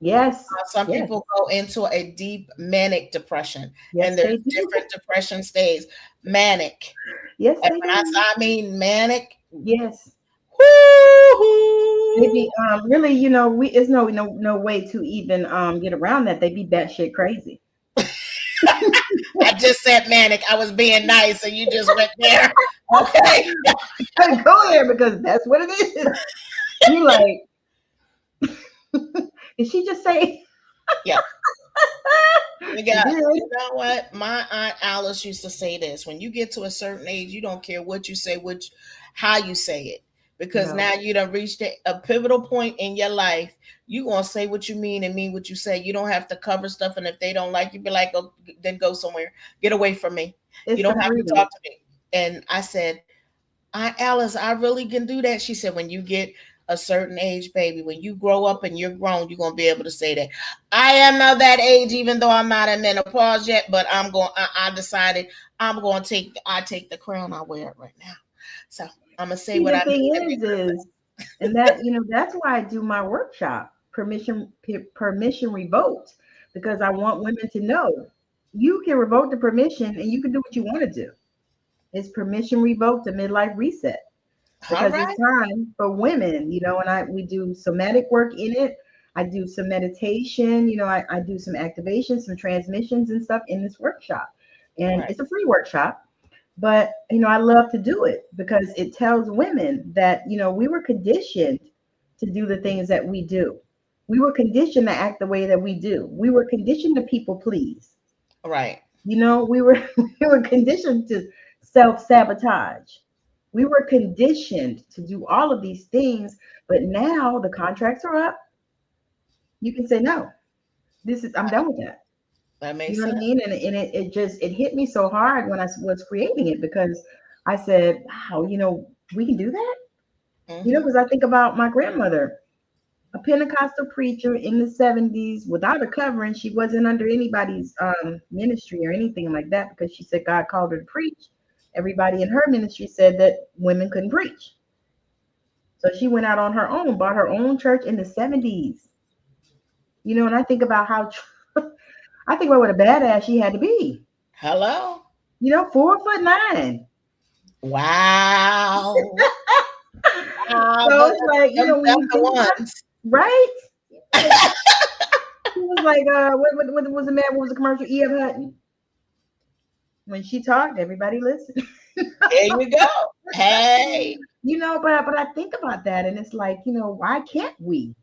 yes, Some yes, people go into a deep manic depression, and yes, there's they do, different depression stages. Manic. yes, And they when do, I mean manic, yes. They whoo. be really, we it's no way to even get around that. They be batshit crazy. I just said manic. I was being nice, and you just went there. Okay. Go there because that's what it is. You like, did she just say Yeah. she Yeah, did? you know what? My aunt Alice used to say this: when you get to a certain age, you don't care what you say, which how you say it, because No, now you done reached a pivotal point in your life. You gonna say what you mean and mean what you say. You don't have to cover stuff, and if they don't like you, be like, oh, then go somewhere. Get away from me. You it's the don't have to freedom. talk to me. And I said, Aunt Alice, I really can do that. She said, when you get a certain age, baby, when you grow up and you're grown, you're gonna be able to say that. I am of that age, even though I'm not in menopause yet, but I decided I take the crown, I wear it right now. So I'm gonna say See, what the I thing mean and be is, and that's why I do my workshop, permission revoked, because I want women to know you can revoke the permission and you can do what you want to do. It's permission revoked, a midlife reset. all Because it's right. time for women, and we do somatic work in it. I do some meditation, I do some activations, some transmissions and stuff in this workshop. And Right. it's a free workshop, but I love to do it because it tells women that, we were conditioned to do the things that we do. We were conditioned to act the way that we do. We were conditioned to people please. Right. We were we were conditioned to self-sabotage. We were conditioned to do all of these things, but now the contracts are up. You can say no. I'm done with that. That You makes know what I sense. mean? And it just it hit me so hard when I was creating it because I said, wow, we can do that. Hmm. Because I think about my grandmother, a Pentecostal preacher in the 70s without a covering. She wasn't under anybody's ministry or anything like that because she said God called her to preach. everybody in her ministry said that women couldn't preach. So she went out on her own, bought her own church in the 70s. And I think about I think about what a badass she had to be. Hello. 4'9". Wow. Wow. So it's like, when Them you the think about, ones. right? Like, she was like, what was the man? What was the commercial? E.F. Hutton. When she talked, everybody listened. There you go. Hey. But I think about that, and it's like, why can't we?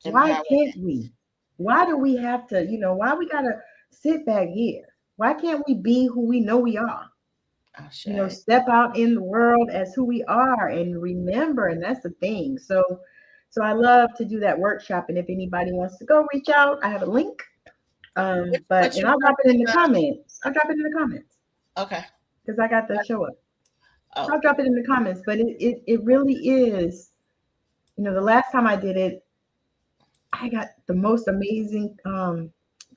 Why Empower. can't we? Why do we have to? Why we gotta sit back here? Why can't we be who we know we are? I say. Step out in the world as who we are and remember, and that's the thing. So I love to do that workshop, and if anybody wants to go, reach out. I have a link. But What's and your I'll drop it in the work? comments. I'll drop it in the comments Okay. because I got the show up. Oh, I'll drop it in the comments. But it really is. The last time I did it, I got the most amazing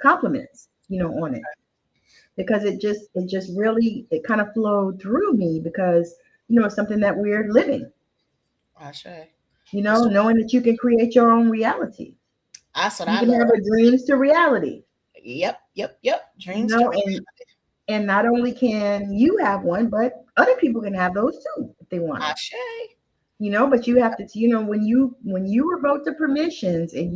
compliments, on it because it just really it kind of flowed through me because it's something that we're living. I say. It's Knowing that you can create your own reality. that's what You I can love. have a dreams to reality. Yep, yep, yep. You Dreams to know, and and not only can you have one, but other people can have those too if they want I it. say. But you have to, when you revoke the permissions and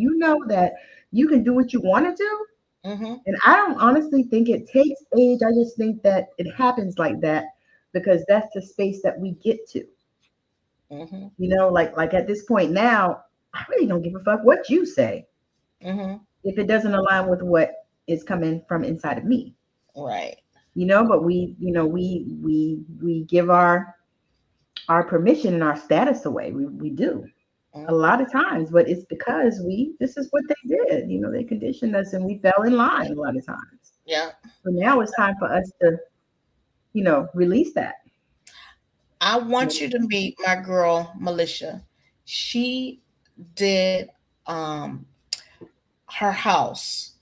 that you can do what you want to do. Mm-hmm. And I don't honestly think it takes age. I just think that it happens like that because that's the space that we get to. Mm-hmm. Like at this point now, I really don't give a fuck what you say Mm-hmm. if it doesn't align with what is coming from inside of me. Right. But we give our permission and our status away. We do a Mm-hmm. lot of times, but it's because this is what they did. They conditioned us and we fell in line a lot of times. Yeah. So now it's time for us to release that. I want you to meet my girl Militia. She did um her house,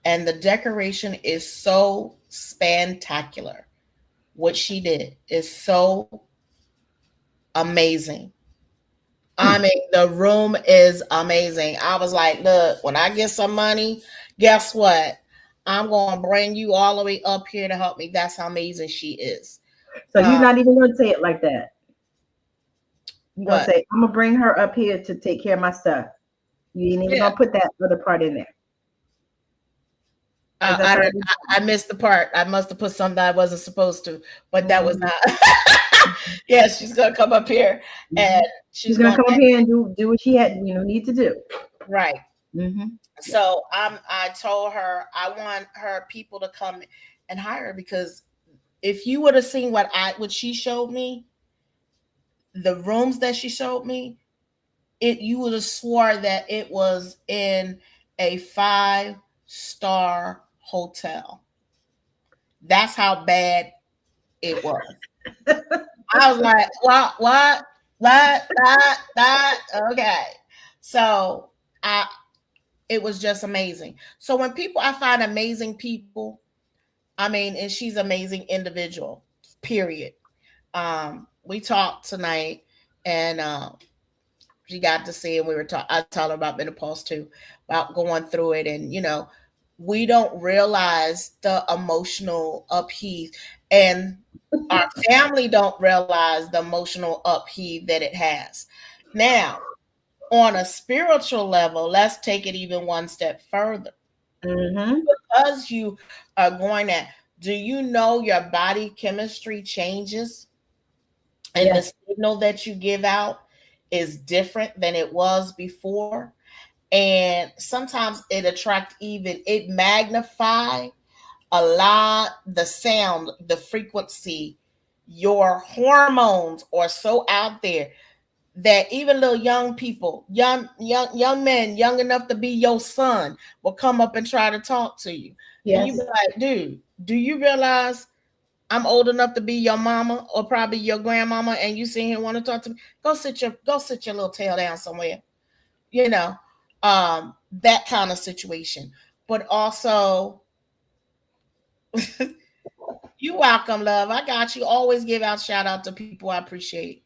and the decoration is so spectacular. What she did is so amazing. I Hmm. mean, the room is amazing. I was like, look, when I get some money, guess what? I'm going to bring you all the way up here to help me. That's how amazing she is. So you're Uh, not even going to say it like that. You're going to what? say, I'm going to bring her up here to take care of my stuff. You ain't even Yeah. going to put that other part in there. Is that I, something don't- you I missed the part. I must have put something that I wasn't supposed to, but that was Mhm. not. Yeah, she's going to come up here and Mhm. She's she's going to going come up to, here and do what she had, need to do. right. Hmm. Yeah. So I told her I want her people to come and hire her because if you would have seen what she showed me, the rooms that she showed me, it you would have swore that it was in a 5-star hotel. That's how bad it was. I was like, what, that, okay. So I it was just amazing. So when people I find amazing people, I mean, and she's an amazing individual, period. We talked tonight and she got to see and we were talking I told her about menopause too, about going through it and we don't realize the emotional upheaval and our family don't realize the emotional upheaval that it has. Now, on a spiritual level, let's take it even one step further. Hmm. Because you are going at, do you know your body chemistry changes and the Yes. signal that you give out is different than it was before? And sometimes it magnify a lot the sound, the frequency. Your hormones are so out there that even little young people, young men, young enough to be your son, will come up and try to talk to you. And you be Yes. like, dude, do you realize I'm old enough to be your mama or probably your grandmama and you sitting here want to talk to me? Go sit your little tail down somewhere. You know, that kind of situation. But also You welcome, love. I got you. Always give out shout out to people I appreciate.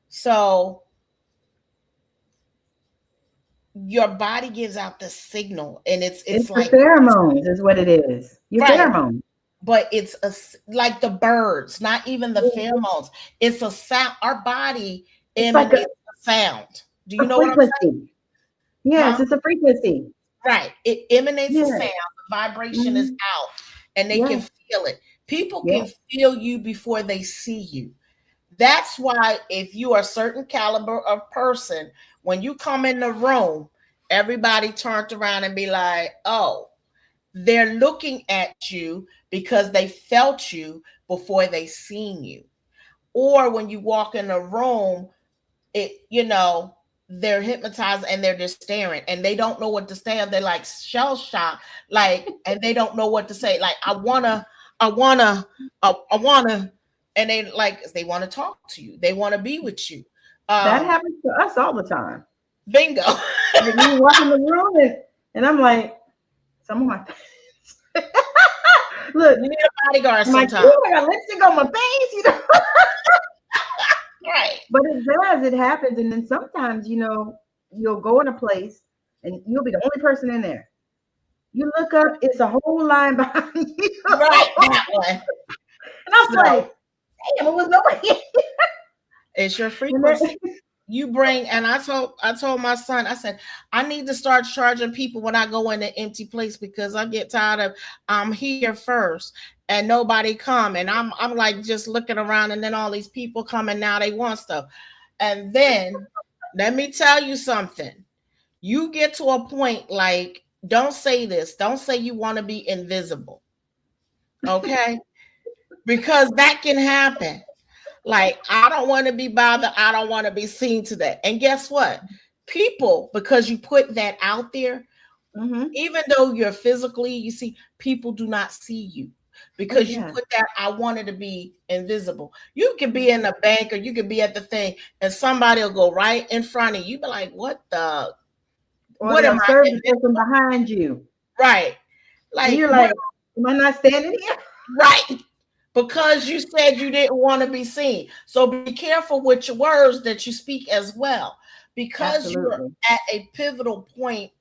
So your body gives out the signal, and it's It's the like pheromones, is what it is. Your right, pheromones. but it's like the birds, not even the Yeah. pheromones. It's a sound. Our body It's like emanates a sound. Do you a know what I'm saying? frequency. Yes, Huh? it's a frequency. Right. It emanates a Yeah. sound. The vibration is Hmm. out, and they can Yeah. feel it. People Yeah. can feel you before they see you. That's why if you are a certain caliber of person, when you come in the room, everybody turns around and be like, "Oh, they're looking at you because they felt you before they seen you." Or when you walk in a room, they're hypnotized and they're just staring and they don't know what to say. They're like shell shocked, like, and they don't know what to say. Like, I wanna, I wanna, and they want to talk to you. They want to be with you. That Um, happens to us all the time. bingo. Like we walk in the room and I'm like, some of my look, You need a bodyguard I'm like, sometimes, ooh, I got lipstick on my face, you know. right? But it does, it happens. And then sometimes, you'll go in a place and you'll be the only person in there. You look up, it's a whole line behind you. Right, that one. And I'm So like, damn, it was nobody. it's your And then, frequency. You bring, and I told my son, I said, I need to start charging people when I go in an empty place because I get tired of I'm here first and nobody come, and I'm like just looking around, and then all these people come and now they want stuff. And then let me tell you something. You get to a point, like, don't say this, don't say you want to be invisible, okay? Because that can happen. Like, I don't want to be bothered. I don't want to be seen today. And guess what? People, because you put that out there, mm-hmm. even though you're physically, you see, people do not see you Oh because you yeah. put that, I wanted to be invisible. You could be in the bank or you could be at the thing and somebody will go right in front of you. You be like, Or what am they'll I serve the invisible? person behind you. Right. And Like, you're what? like, am I not standing here? Right. Because you said you didn't want to be seen. So be careful with your words that you speak as well. Because you're Absolutely. at a pivotal point,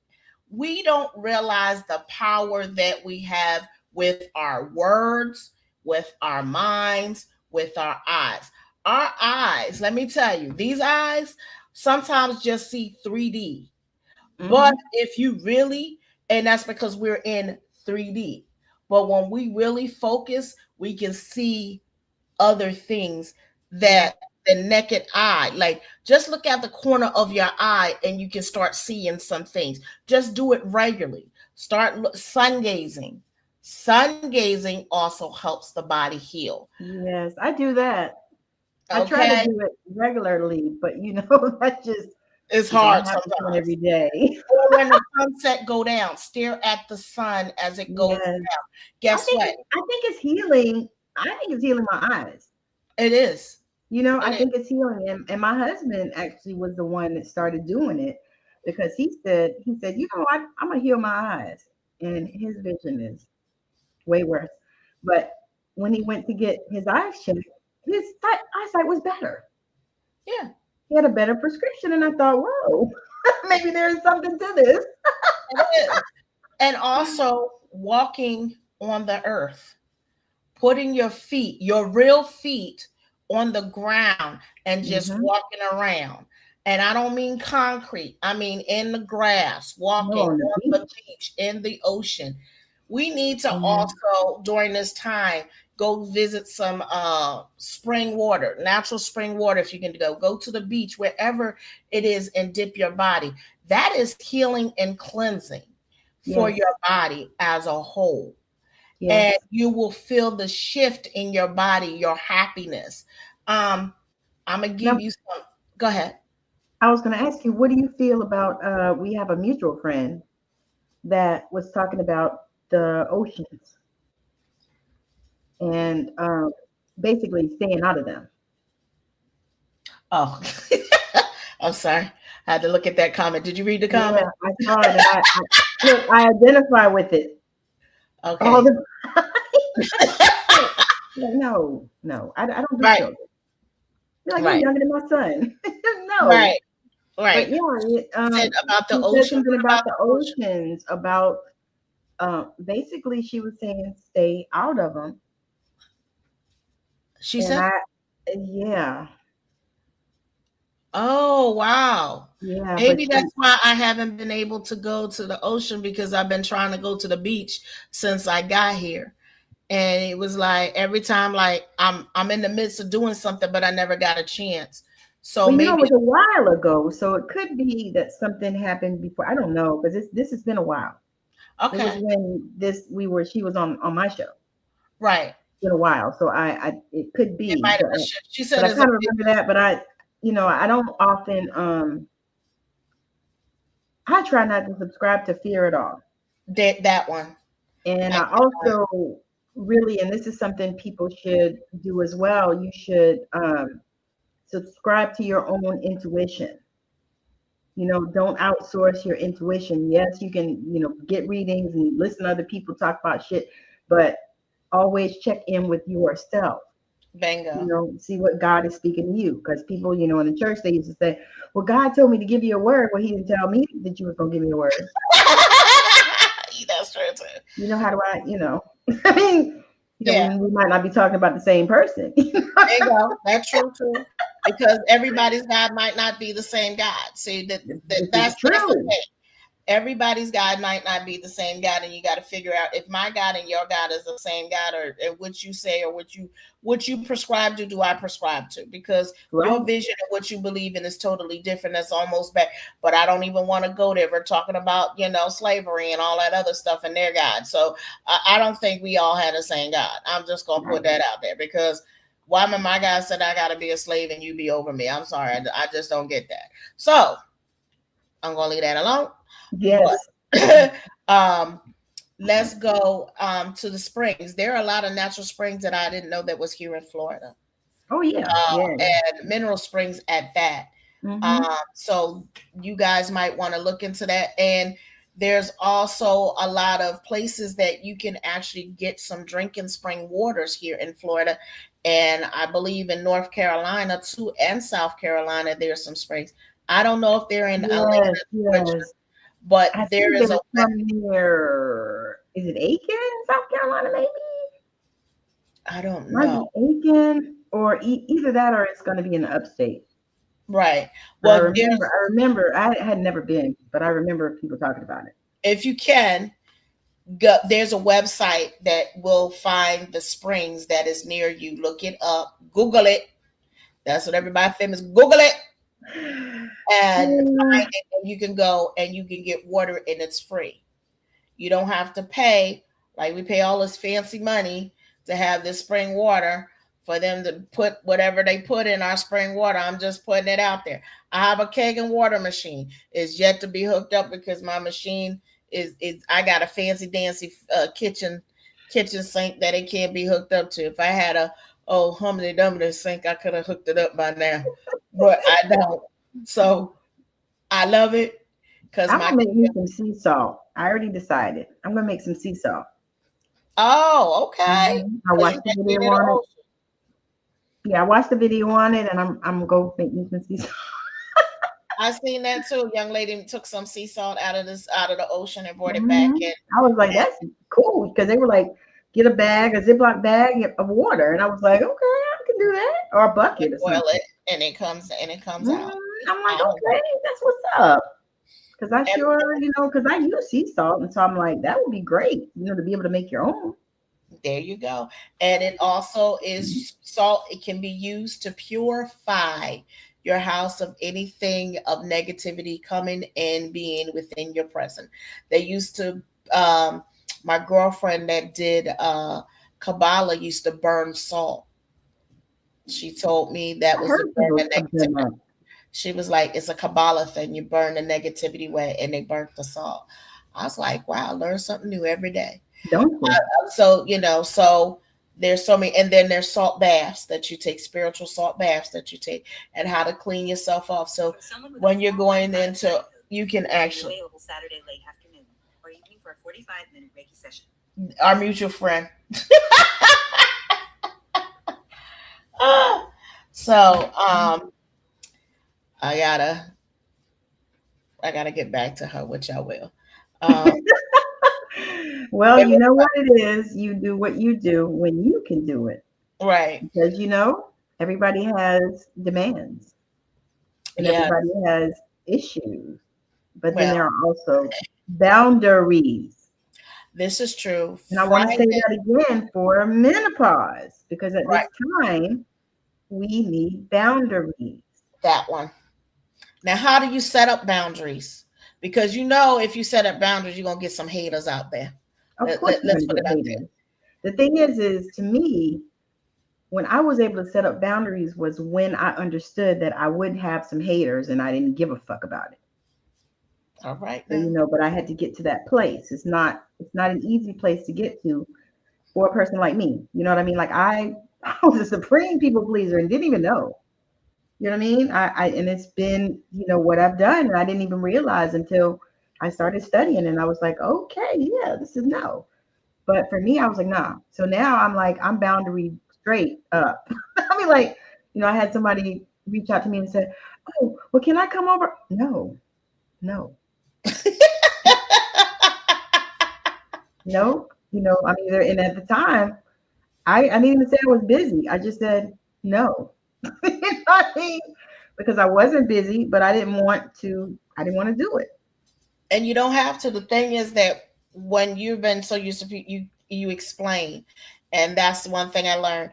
we don't realize the power that we have with our words, with our minds, with our eyes. Our eyes, let me tell you, these eyes sometimes just see 3D. But Mm-hmm. if you really, and that's because we're in 3D. But when we really focus, we can see other things Yeah. that the naked eye, like, just look at the corner of your eye and you can start seeing some things. Just do it regularly. Start sun gazing. Sun gazing also helps the body heal. Yes, I do that. I try to Okay? do it regularly, but that just It's you don't hard have to do it sometimes. every day. Or when the sunset go down, stare at the sun as it goes Yes. down. I Guess think what? I think it's healing. I think it's healing my eyes. It is. I It is. think it's healing. And my husband actually was the one that started doing it because he said, I'm gonna heal my eyes. And his vision is way worse. But when he went to get his eyes checked, his eyesight was better. Yeah, He had a better prescription. And I thought, whoa, maybe there is something to this. it is. And also walking on the earth, putting your feet, your real feet, on the ground and just Hmm. walking around. And I don't mean concrete, I mean in the grass, No, walking on the on the beach. beach, in the ocean. We need to Amen. also, during this time, go visit some spring water, natural spring water. If you can go to the beach, wherever it is, and dip your body. That is healing and cleansing for Yes. your body as a whole, and Yes. you will feel the shift in your body, your happiness. um I'm gonna give Now, you some. Go ahead. I was going to ask you, what do you feel about? We have a mutual friend that was talking about the oceans and basically staying out of them. Oh, I'm sorry, I had to look at that comment. Did you read the comment? Yeah, I saw it, and I look, I identify with it all Okay. the time. Like, no, no, I don't do Right, children. You're like, you're right, younger than my son. No. right, right. But yeah, Said about the she said ocean. something What about about the the ocean? oceans, about basically she was saying stay out of them. She And said, yeah, "Oh wow, yeah, but maybe that's why I haven't been able to go to the ocean because I've been trying to go to the beach since I got here." And it was like every time, like I'm in the midst of doing something, but I never got a chance. So well, you know, maybe it was a while ago, so it could be that something happened before. I don't know, because this has been a while. It was okay, when this we were she was on my show. right. Been a while, so I it could It be, might have been shift. She but said I it's a kind of remember that. But I don't often I try not to subscribe to fear at all. that one. And I I also really, and this is something people should do as well, you should subscribe to your own intuition. Don't outsource your intuition. Yes, you can, get readings and listen to other people talk about shit, but always check in with yourself. bingo. See what God is speaking to you. Because people, in the church, they used to say, well, God told me to give you a word. Well, he didn't tell me that you was going to give me a word. That's true too. How do I mean, Yeah, we might not be talking about the same person. bingo. That's true too. Because everybody's God might not be the same God. See This is that's the true. thing. Everybody's God might not be the same God, and you got to figure out if my God and your God is the same God, or what you say, or what you prescribe to. Do I prescribe to? Because your Right. vision and what you believe in is totally different. That's almost bad. But I don't even want to go there. We're talking about slavery and all that other stuff in their God. So I don't think we all had the same God. I'm just gonna put Right. that out there because why when my God said I got to be a slave and you be over me? I'm sorry, I just don't get that. So I'm gonna leave that alone. Yes. But let's go to the springs. There are a lot of natural springs that I didn't know that was here in Florida, Oh yeah. Yeah. and mineral springs at that. Hmm. So you guys might want to look into that. And there's also a lot of places that you can actually get some drinking spring waters here in Florida. And I believe in North Carolina too, and South Carolina, there's some springs. I don't know if they're in Yes. Atlanta, Georgia, Yes. but I there think is a there's some near. Is it Aiken, South Carolina? Maybe I don't might know. be Aiken, or either that, or it's going to be in the upstate. Right. But I Well, remember, I had never been, but I remember people talking about it. if you can, there's a website that will find the springs that is near you. Look it up, Google it. That's what everybody famous. Google it and Yeah. find it, and you can go and you can get water, and it's free. You don't have to pay like we pay all this fancy money to have this spring water for them to put whatever they put in our spring water. I'm just putting it out there. I have a keg and water machine. It's yet to be hooked up because my machine is I got a fancy dancy kitchen sink that it can't be hooked up to. If I had a old humbly dumbly sink, I could have hooked it up by now, but I don't. So I love it because I'm my gonna make me some sea salt. I already decided. I'm gonna make some sea salt. oh, okay. I Because watched you the right there video near the on it. ocean. Yeah, I watched the video on it, and I'm gonna go make me some sea salt. I seen that too. Young lady took some sea salt out of the ocean and brought it back Hmm. in I was like, that's cool, because they were like, get a Ziploc bag of water, and I was like, okay, I can do that, or a and bucket or boil something. it, and it comes Mhm. out. I'm like, Um, okay, that's what's up. Because I and sure, because I use sea salt, and so I'm like, that would be great, to be able to make your own. there you go. And it also is salt. It can be used to purify your house of anything of negativity coming and being within your present. They used to my girlfriend that did Kabbalah used to burn salt. She told me that I was to heard burn people the have done negativity. that. She was like, it's a Kabbalah thing. You burn the negativity away, and they burnt the salt. I was like, wow, I learn something new every day. Don't you? So, so there's so many, and then there's salt baths that you take, spiritual salt baths that you take, and how to clean yourself off. So when you're going into, you can actually, available Saturday late afternoon or evening for a 45-minute Reiki session. Our mutual friend. So I gotta I gotta get back to her, which I will. Um, Well, it you was know what it is. You do what you do when you can do it. right. Because, everybody has demands and Yeah. everybody has issues. But then Well, there are also boundaries. this is true. And I want to Friday, say that again for menopause, because at right? this time, we need boundaries. That one. Now, how do you set up boundaries? Because if you set up boundaries, you're gonna get some haters out there. Of course, you're Let's going to put get it out there. haters. The thing is to me, when I was able to set up boundaries was when I understood that I would have some haters and I didn't give a fuck about it. All right So, now. but I had to get to that place. It's not an easy place to get to for a person like me. You know what I mean? Like I was a supreme people pleaser and didn't even know. You know what I mean? And it's been, what I've done and I didn't even realize until I started studying and I was like, okay, yeah, this is no. But for me, I was like, nah. So now I'm like, I'm boundary straight up. I mean, like, I had somebody reach out to me and said, oh, well, can I come over? No, no, no. I'm either, and at the time, I didn't even say I was busy. I just said no. You know what I mean? Because I wasn't busy, but I didn't want to do it. And you don't have to. The thing is that when you've been so used to you explain, and that's one thing I learned.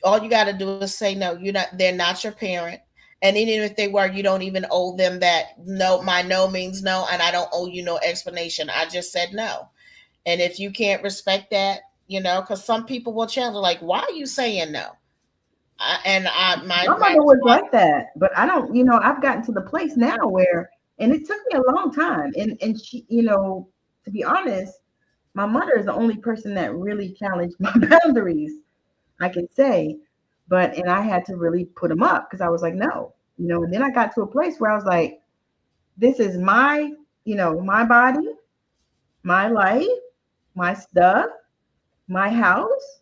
All you got to do is say no. You're not. They're not your parent. And even if they were, you don't even owe them that no. My no means no, and I don't owe you no explanation. I just said no. And if you can't respect that, because some people will challenge, like, why are you saying no? My My mother was response, like that, but I don't, I've gotten to the place now where, and it took me a long time. And she, to be honest, my mother is the only person that really challenged my boundaries, I can say. And I had to really put them up because I was like, no, and then I got to a place where I was like, this is my body, my life, my stuff, my house.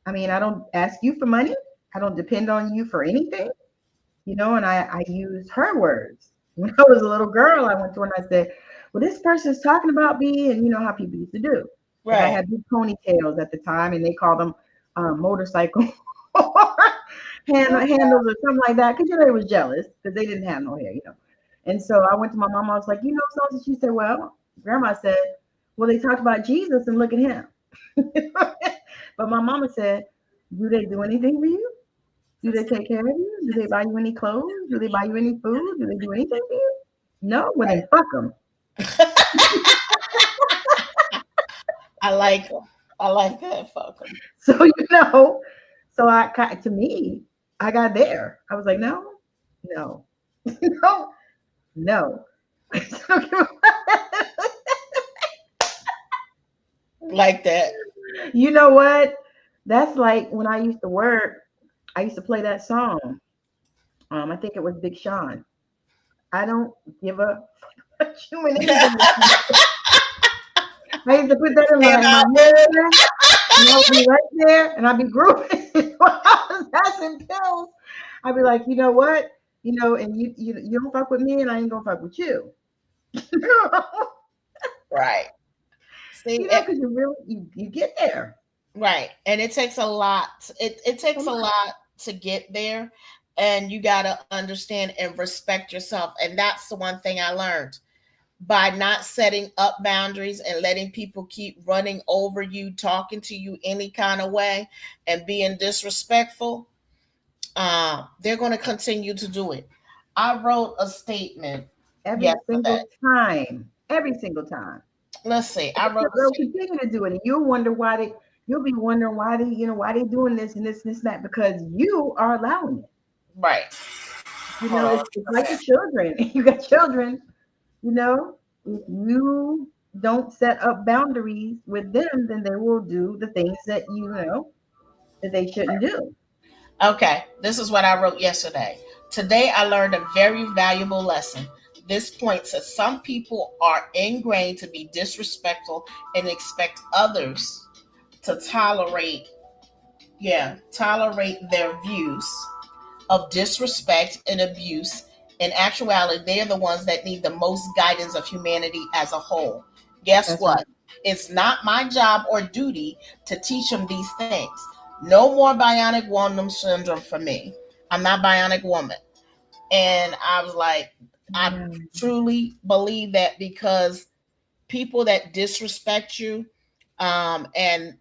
I mean, I don't ask you for money. I don't depend on you for anything, and I used her words. When I was a little girl, I went to her and I said, well, this person's talking about me, and you know how people used to do. If I right, had big ponytails at the time, and they called them motorcycle handles or something like that, because they was jealous because they didn't have no hair. And so I went to my mom. I was like, so she said, well, grandma said, well, they talked about Jesus, and look at him. But my mama said, do they do anything for you? Do they take care of you? Do they buy you any clothes? Do they buy you any food? Do they do anything for you? No? Well, then fuck them. right. I like them. I like that. Fuck them. So, so to me, I got there. I was like, no, no, no, no. Like that. You know what? That's like when I used to work, I used to play that song. I think it was Big Sean. I don't give a fuck you and anything. I used to put that in Stand like my out with it. hair. And I'll be right there and I'll be grooving while I was passing pills. I'll be like, you know what? And you don't fuck with me and I ain't gonna fuck with you. Right. See, it, Because you really you get there. right. And it takes a lot. It A takes a lot. lot to get there. And you got to understand and respect yourself. And that's the one thing I learned by not setting up boundaries and letting people keep running over you, talking to you any kind of way, and being disrespectful. They're going to continue to do it. I wrote a statement Every yesterday. single time. Every single time. Let's see. I wrote a They'll statement. continue to do it. And you'll be wondering why they doing this and this and this and that because you are allowing it. Right. Hold on. It's like your children. You got children, you know, if you don't set up boundaries with them, then they will do the things that that they shouldn't do. Okay, this is what I wrote yesterday. Today, I learned a very valuable lesson. This points that some people are ingrained to be disrespectful and expect others to tolerate their views. of disrespect and abuse. In actuality, they're the ones that need the most guidance of humanity as a whole. Guess That's right. what? It's not my job or duty to teach them these things. No more bionic woman syndrome for me. I'm not bionic woman. And I was like, I Yeah. truly believe that because people that disrespect you, and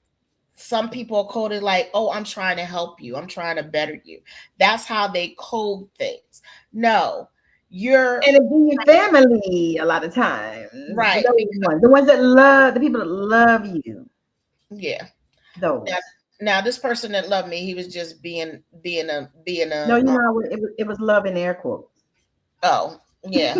some people are coded like, oh, I'm trying to help you, I'm trying to better you. That's how they code things. No, you're And it be your family a lot of times. right. Those ones, the ones that love, the people that love you. Yeah. Now, Those. now this person that loved me, he was just being No, a it was love in air quotes. oh yeah.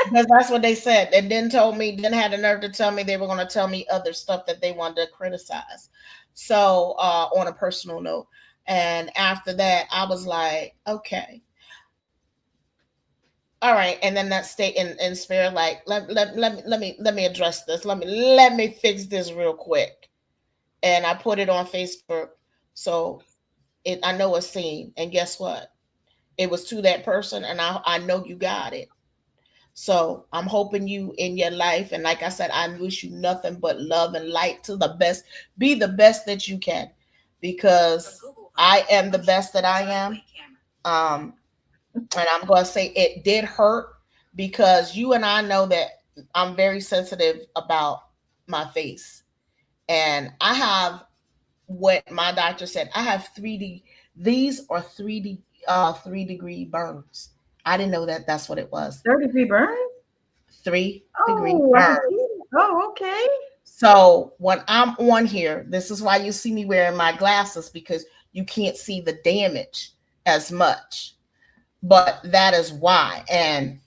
Because that's what they said. And then told me, then had the nerve to tell me they were going to tell me other stuff that they wanted to criticize. So, on a personal note. And after that, I was like, okay, all right. And then that state in spirit, like, let me address this. Let me fix this real quick. And I put it on Facebook. So I know it's seen. And guess what? It was to that person, and I know you got it. So I'm hoping you in your life, and like I said, I wish you nothing but love and light to the best. Be the best that you can, because I am the best that I am. Um, and I'm going to say it did hurt, because you and I know that I'm very sensitive about my face, and I have what my doctor said. I have 3D. These are 3D, 3-degree burns. I didn't know that that's what it was. 33 burns? 3-degree Oh, I can see burn. it. Oh, okay. So when I'm on here, this is why you see me wearing my glasses, because you can't see the damage as much. But that is why. And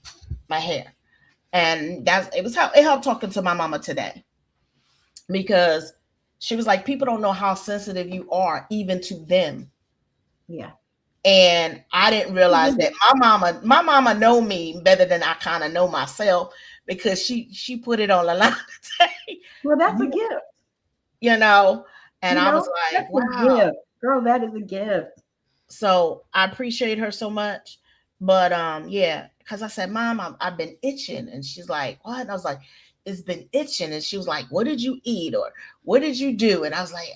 my hair. And that's it was how it helped talking to my mama today, because she was like, people don't know how sensitive you are even to them. Yeah. And I didn't realize that my mama know me better than I kind of know myself, because she put it on the line today. Well, that's a You gift. you know, and You I was know, like, that's a wow. gift. Girl, that is a gift. So I appreciate her so much. But yeah, because I said, Mom, I've been itching. And she's like, what? And I was like, it's been itching. And she was like, what did you eat, or what did you do? And I was like,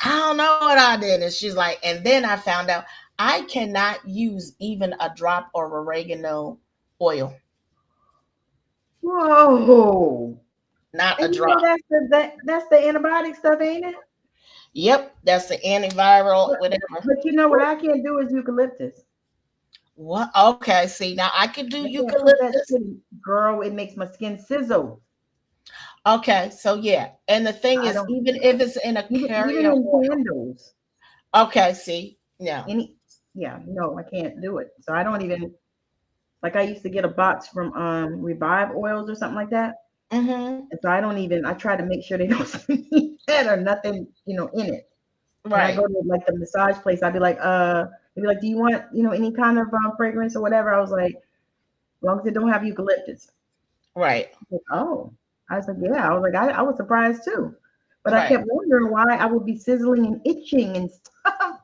I don't know what I did. And she's like, and then I found out I cannot use even a drop of oregano oil, Whoa. not a And drop. that's the antibiotic stuff, ain't it? Yep, that's the antiviral, But, whatever. but you know what I can't do is eucalyptus. What? Okay, see, now I can do I can't put that eucalyptus. shit, girl. It makes my skin sizzle. Okay, so yeah, and the thing I is, don't even if it's in a even carrier in oil, candles. okay, see, no, Any Yeah, no, I can't do it. So I don't even like I used to get a box from Revive Oils or something like that. mm-hmm, And so I don't even I try to make sure they don't send me that or nothing, in it. When I right, go to like the massage place, I'd be like, they'd be like, do you want, any kind of fragrance or whatever? I was like, as long as it don't have eucalyptus. right, Like, oh, I was like, yeah. I was like, I was surprised too, but I right, kept wondering why I would be sizzling and itching and stuff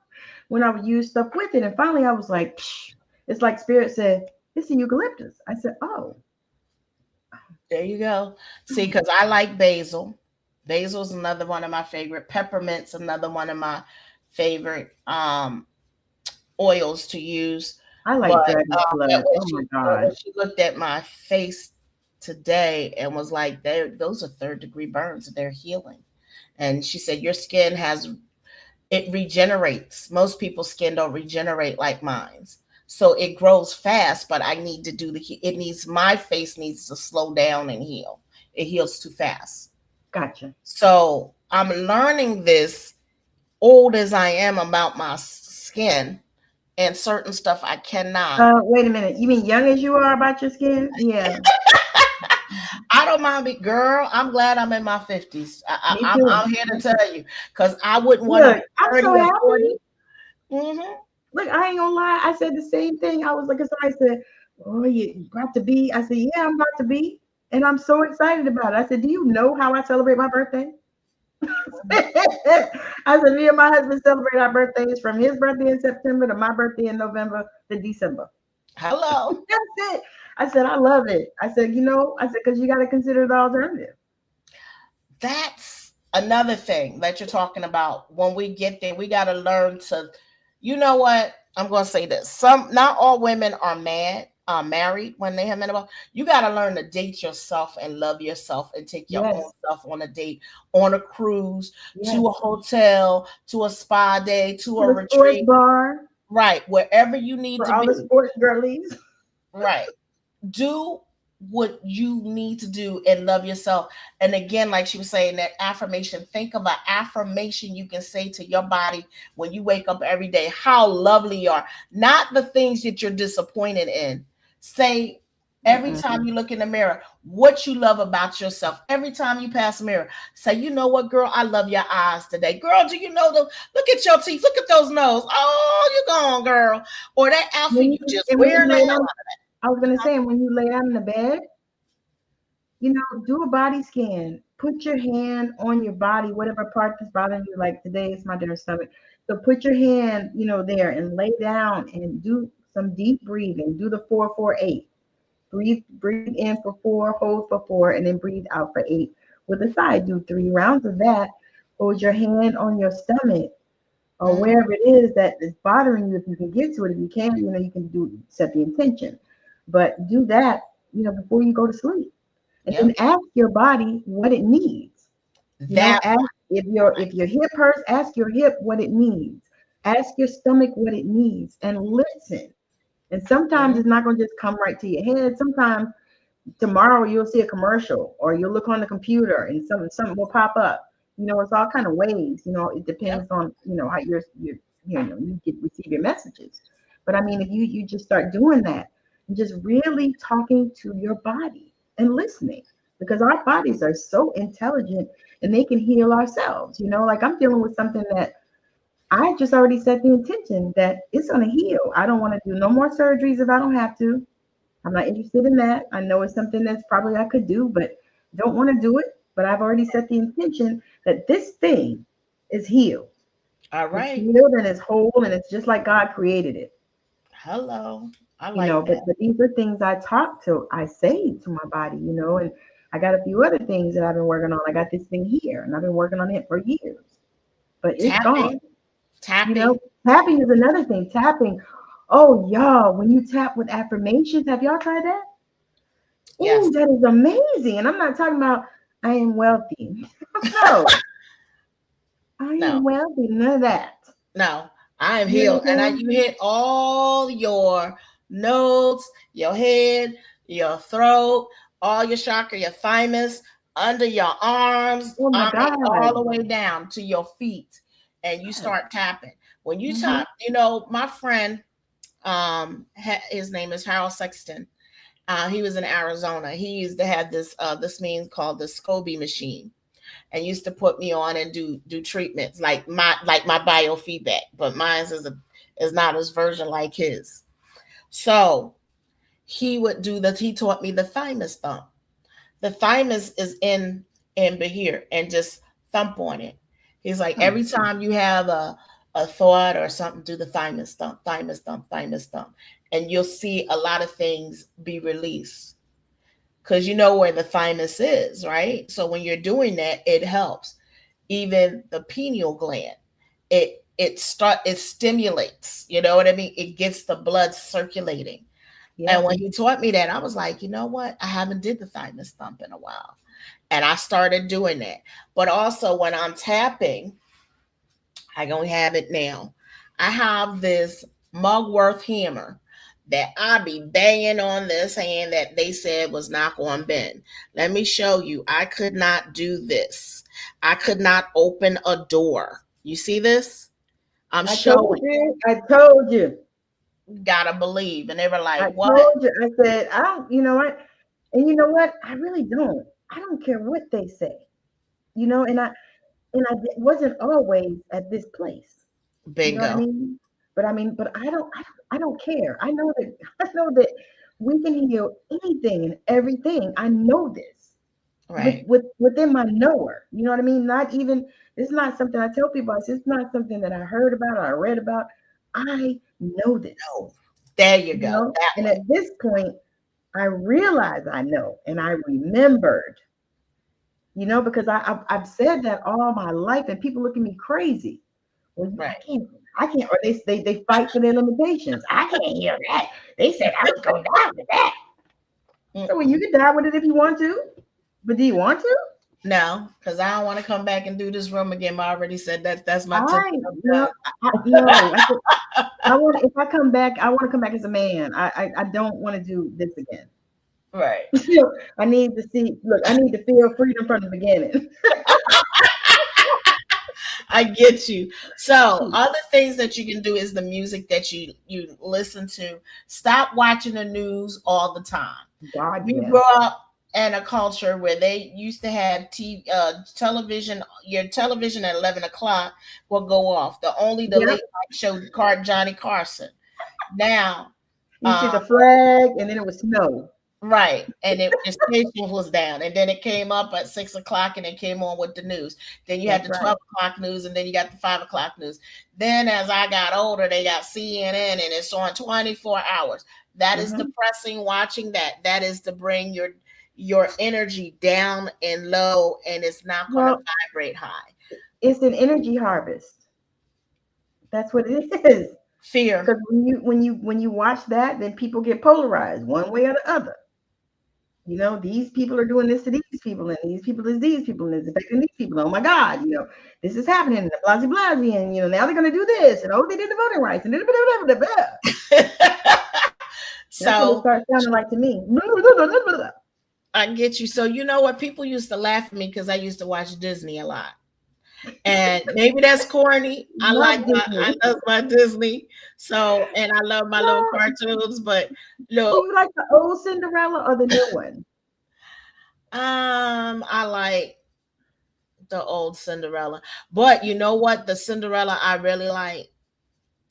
when I would use stuff with it. And finally, I was like, Psh. It's like Spirit said, it's a eucalyptus. I said, oh, there you go. See, oh. because I like basil. Basil's another one of my favorite. Peppermint's another one of my favorite oils to use. I like But dragon's blood. Oh my when gosh, she looked at my face today and was like, those are 3rd-degree burns. They're healing. And she said, your skin has it regenerates. Most people's skin don't regenerate like mine's. So it grows fast, but I need to do it needs my face needs to slow down and heal. It heals too fast. gotcha. So I'm learning this, old as I am, about my skin, and certain stuff I cannot. Wait a minute. You mean young as you are about your skin? Yeah, I don't mind it, girl. I'm glad I'm in my 50s. me I'm too. here to tell you, because I wouldn't want to Look, be I'm 30 so or 40. happy. Hmm. Look, I ain't gonna lie. I said the same thing. I was like, somebody said, "Oh, you about to be?" I said, "Yeah, I'm about to be," and I'm so excited about it. I said, "Do you know how I celebrate my birthday?" I said, me and my husband celebrate our birthdays from his birthday in September to my birthday in November to December. Hello. That's it. I said, I love it. I said, I said, because you got to consider the alternative. That's another thing that you're talking about. When we get there, we got to learn to, you know what? I'm going to say this. Not all women are married when they have menopause. You got to learn to date yourself and love yourself and take your own Yes, self on a date, on a cruise, to yes. a hotel, to a spa day, to To a the sports retreat. bar Right. Wherever you need for to all the be. sports girlies. Right. Do what you need to do and love yourself. And again, like she was saying, that affirmation, think of an affirmation you can say to your body when you wake up every day, how lovely you are, not the things that you're disappointed in. Say every time Mm-mm. you look in the mirror what you love about yourself. Every time you pass a mirror, say, you know what, girl, I love your eyes today. Girl, do you know the look at your teeth, look at those nose. Oh, you gone, girl. Or that outfit you just When wearing you the lay hell down, out. I was gonna say, and when you lay down in the bed, do a body scan. Put your hand on your body, whatever part is bothering you. Like today, it's my dinner stomach. So put your hand, there and lay down and do some deep breathing. Do the 4-4-8. Breathe in for 4, hold for 4, and then breathe out for 8. With a sigh, do 3 rounds of that. Hold your hand on your stomach or Mhm. wherever it is that is bothering you. If you can get to it, if you can, you can set the intention. But do that, before you go to sleep. And then Yep. ask your body what it needs. That Ask if your hip hurts, ask your hip what it needs. Ask your stomach what it needs and listen. And sometimes mhm. it's not going to just come right to your head. Sometimes tomorrow you'll see a commercial or you'll look on the computer and something will pop up. It's all kind of ways. It Yep. depends on how you get receive your messages. But I mean, if you just start doing that and just really talking to your body and listening, because our bodies are so intelligent and they can heal ourselves. Like I'm dealing with something that I just already set the intention that it's going to heal. I don't want to do no more surgeries if I don't have to. I'm not interested in that. I know it's something that's probably I could do, but don't want to do it. But I've already set the intention that this thing is healed. All It's right. healed and it's whole and it's just like God created it. Hello. I like But that. these are things I say to my body, and I got a few other things that I've been working on. I got this thing here and I've been working on it for years, but it's gone. Tapping. You know, Tapping. tapping is another thing. Tapping. Oh, y'all, when you tap with affirmations, have y'all tried that? Oh, Yes. that is amazing. And I'm not talking about I am wealthy. No, I am No. wealthy. None of that. No. I am You know healed. what And I'm you saying? hit all your nodes, your head, your throat, all your chakra, your thymus, under your arms. Oh my I mean, all God. the way down to your feet. And you Yes. start tapping. When you Mm-hmm. tap, my friend, his name is Harold Sexton. He was in Arizona. He used to have this means called the SCOBY machine, and used to put me on and do treatments like my biofeedback, but mine is not his version like his. So he taught me the thymus thump. The thymus is in here, and just thump on it. He's like, Huh. every time you have a thought or something, do the thymus thump, thymus thump, thymus thump, and you'll see a lot of things be released because you know where the thymus is, right? So when you're doing that, it helps. Even the pineal gland, it stimulates. You know what I mean? It gets the blood circulating. And Yes. when he taught me that, I was like, you know what? I haven't did the thymus thump in a while, and I started doing that. But also when I'm tapping, I don't have it now. I have this mugworth hammer that I be banging on this hand that they said was not going to bend. Let me show you. I could not do this. I could not open a door. You see this? I'm I told showing. you. I told you. Gotta believe. And they were I like, what? told you. I said, I don't, what? And you know what? I really don't. I don't care what they say. And I wasn't always at this place. You know what I Bingo. mean? But I don't care. I know that I know that we can heal anything and everything. I know this. Right. within my knower. You know what I mean? Not even, it's not something I tell people. It's not something that I heard about or I read about. I know this, Oh, there you you go. know. That And one. at this point, I realize I know, and I remembered, because I've said that all my life, and people look at me crazy. Well, Right. I can't, or they fight for their limitations. I can't hear that. They said I was gonna die with that. So well, you Mm-mm. can die with it if you want to, but do you want to? No, because I don't want to come back and do this room again. I already said that that's my 10th. I I'm no, done. no. I want, if I come back, I want to come back as a man. I don't want to do this again. Right. I need to see. Look, I need to feel freedom from the beginning. I get you. So, other things that you can do is the music that you listen to. Stop watching the news all the time. God, We yes, grew up in a culture where they used to have television. Your television at 11 o'clock will go off. The yep. late night show, Johnny Carson. Now, You see uh, the flag, and then it was snow. right, and the station was down, and then it came up at 6 o'clock, and it came on with the news. Then you had That's the right. 12 o'clock news, and then you got the 5 o'clock news. Then, as I got older, they got CNN, and it's on 24 hours. That is Hmm. depressing. Watching that, that is to bring your energy down and low, and it's not going to Well, vibrate high. it's an energy harvest. That's what it is. Fear, Because when you watch that, then people get polarized one way or the other. These people are doing this to these people, and these people is these people, and it's affecting these people. Oh my God, this is happening, and blah blah, and now they're gonna do this, and oh, they did the voting rights, and blah, blah, blah, blah. That's what it so starts sounding like to me. I get you. So you know what? People used to laugh at me because I used to watch Disney a lot. And maybe that's corny. Love I Disney. love my Disney. So and I love my little Well, cartoons, but do look, you like the old Cinderella or the new one? I like the old Cinderella. But you know what? The Cinderella I really like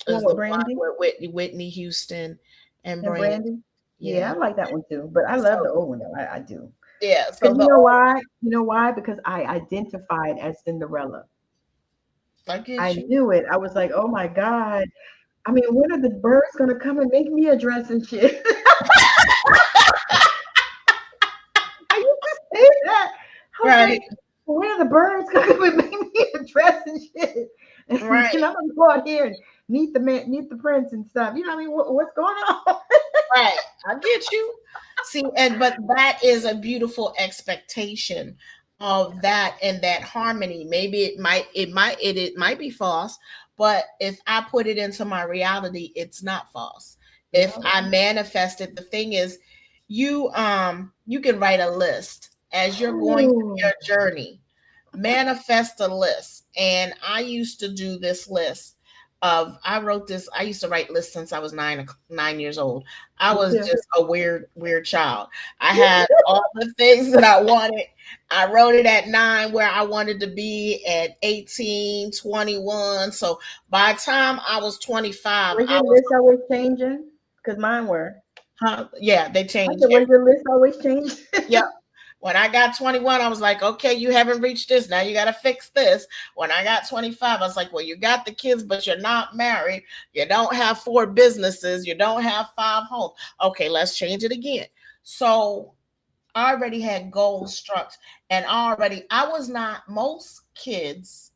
The one is the with one Brandy with Whitney Houston and and Brandy. Brandy? Yeah, Yeah. I like that one too. But I love So the old one though. I do. yeah, so Because the you know old why? You know why? Because I identified as Cinderella. I I get you. knew it. I was like, oh my God. I mean, when are the birds gonna come and make me a dress and shit? I used to say that. I was like, Right. when are the birds gonna come and make me a dress and shit? And Right. then I'm gonna go out here and meet the man, meet the prince and stuff. You know what I mean? What's going on? Right. I get you. See, and but that is a beautiful expectation of that and that harmony. Maybe it might be false, but if I put it into my reality, it's not false. If No. I manifest it, the thing is you can write a list as you're going through Oh, your journey. Manifest a list. And I used to do this list of I wrote this. I used to write lists since I was 9 years old. I me was too. just a weird child. I had all the things that I wanted. I wrote it at 9 where I wanted to be at 18, 21. So by the time I was 25, Was I your was, list always changing? Because mine were. huh? Yeah, they I changed said, was every, your list always changing? yep. When I got 21, I was like, okay, you haven't reached this. Now you got to fix this. When I got 25, I was like, well, you got the kids, but you're not married. You don't have 4 businesses. You don't have 5 homes. Okay, let's change it again. So I already had goals struck, and I was not, most kids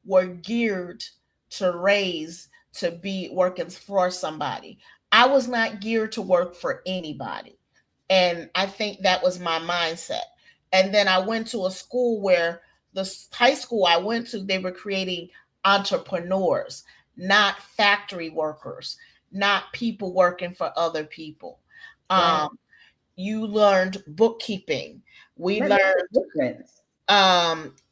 were geared to raise to be working for somebody. I was not geared to work for anybody. And I think that was my mindset. And then I went to a school where the high school I went to, they were creating entrepreneurs, not factory workers, not people working for other people. Right. Um, you learned bookkeeping. We That makes learned a difference.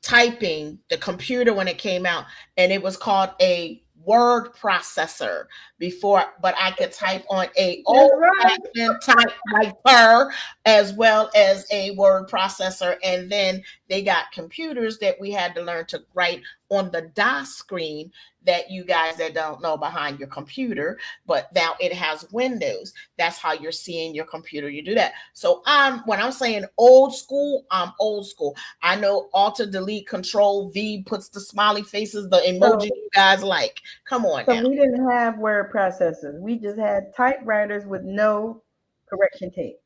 typing, the computer when it came out, and it was called a word processor before, but I could type on a That's old right. fashioned typewriter as well as a word processor. And then they got computers that we had to learn to write on the DOS screen that you guys that don't know behind your computer, but now it has windows. That's how you're seeing your computer. You do that. So when I'm saying old school, I'm old school. I know Alt Delete Control V puts the smiley faces, the emoji So you guys like. Come on so now. we didn't have word processors. We just had typewriters with no correction tape.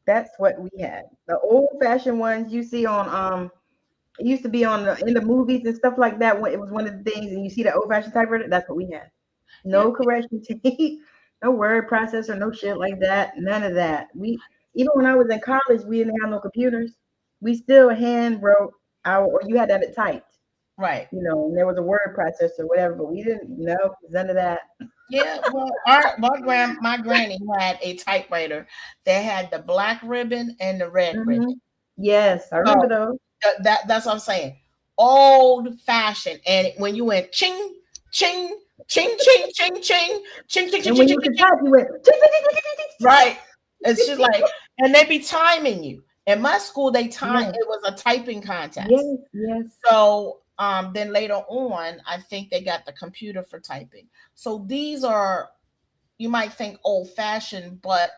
That's what we had. The old fashioned ones you see on it used to be on in the movies and stuff like that. When it was one of the things, and you see that old fashioned typewriter. That's what we had. Yeah, No correction tape, no word processor, no shit like that. None of that. We even when I was in college, we didn't have no computers. We still hand wrote our, or you had to have it typed. right. And there was a word processor, whatever. But we didn't. No, none of that. Yeah, well, my granny had a typewriter that had the black ribbon and the red ribbon. Hmm. Yes, I remember So those. that's what I'm saying. Old fashioned. And when you went ching, ching, ching, ching, ching, ching, ching, ching, ching, And ching, when ching, you ching, could ching, type, you went. right. It's just like, and they be timing you. In my school, Yes, it was a typing contest. yes, yes, So then later on, I think they got the computer for typing. So these are, you might think old fashioned, but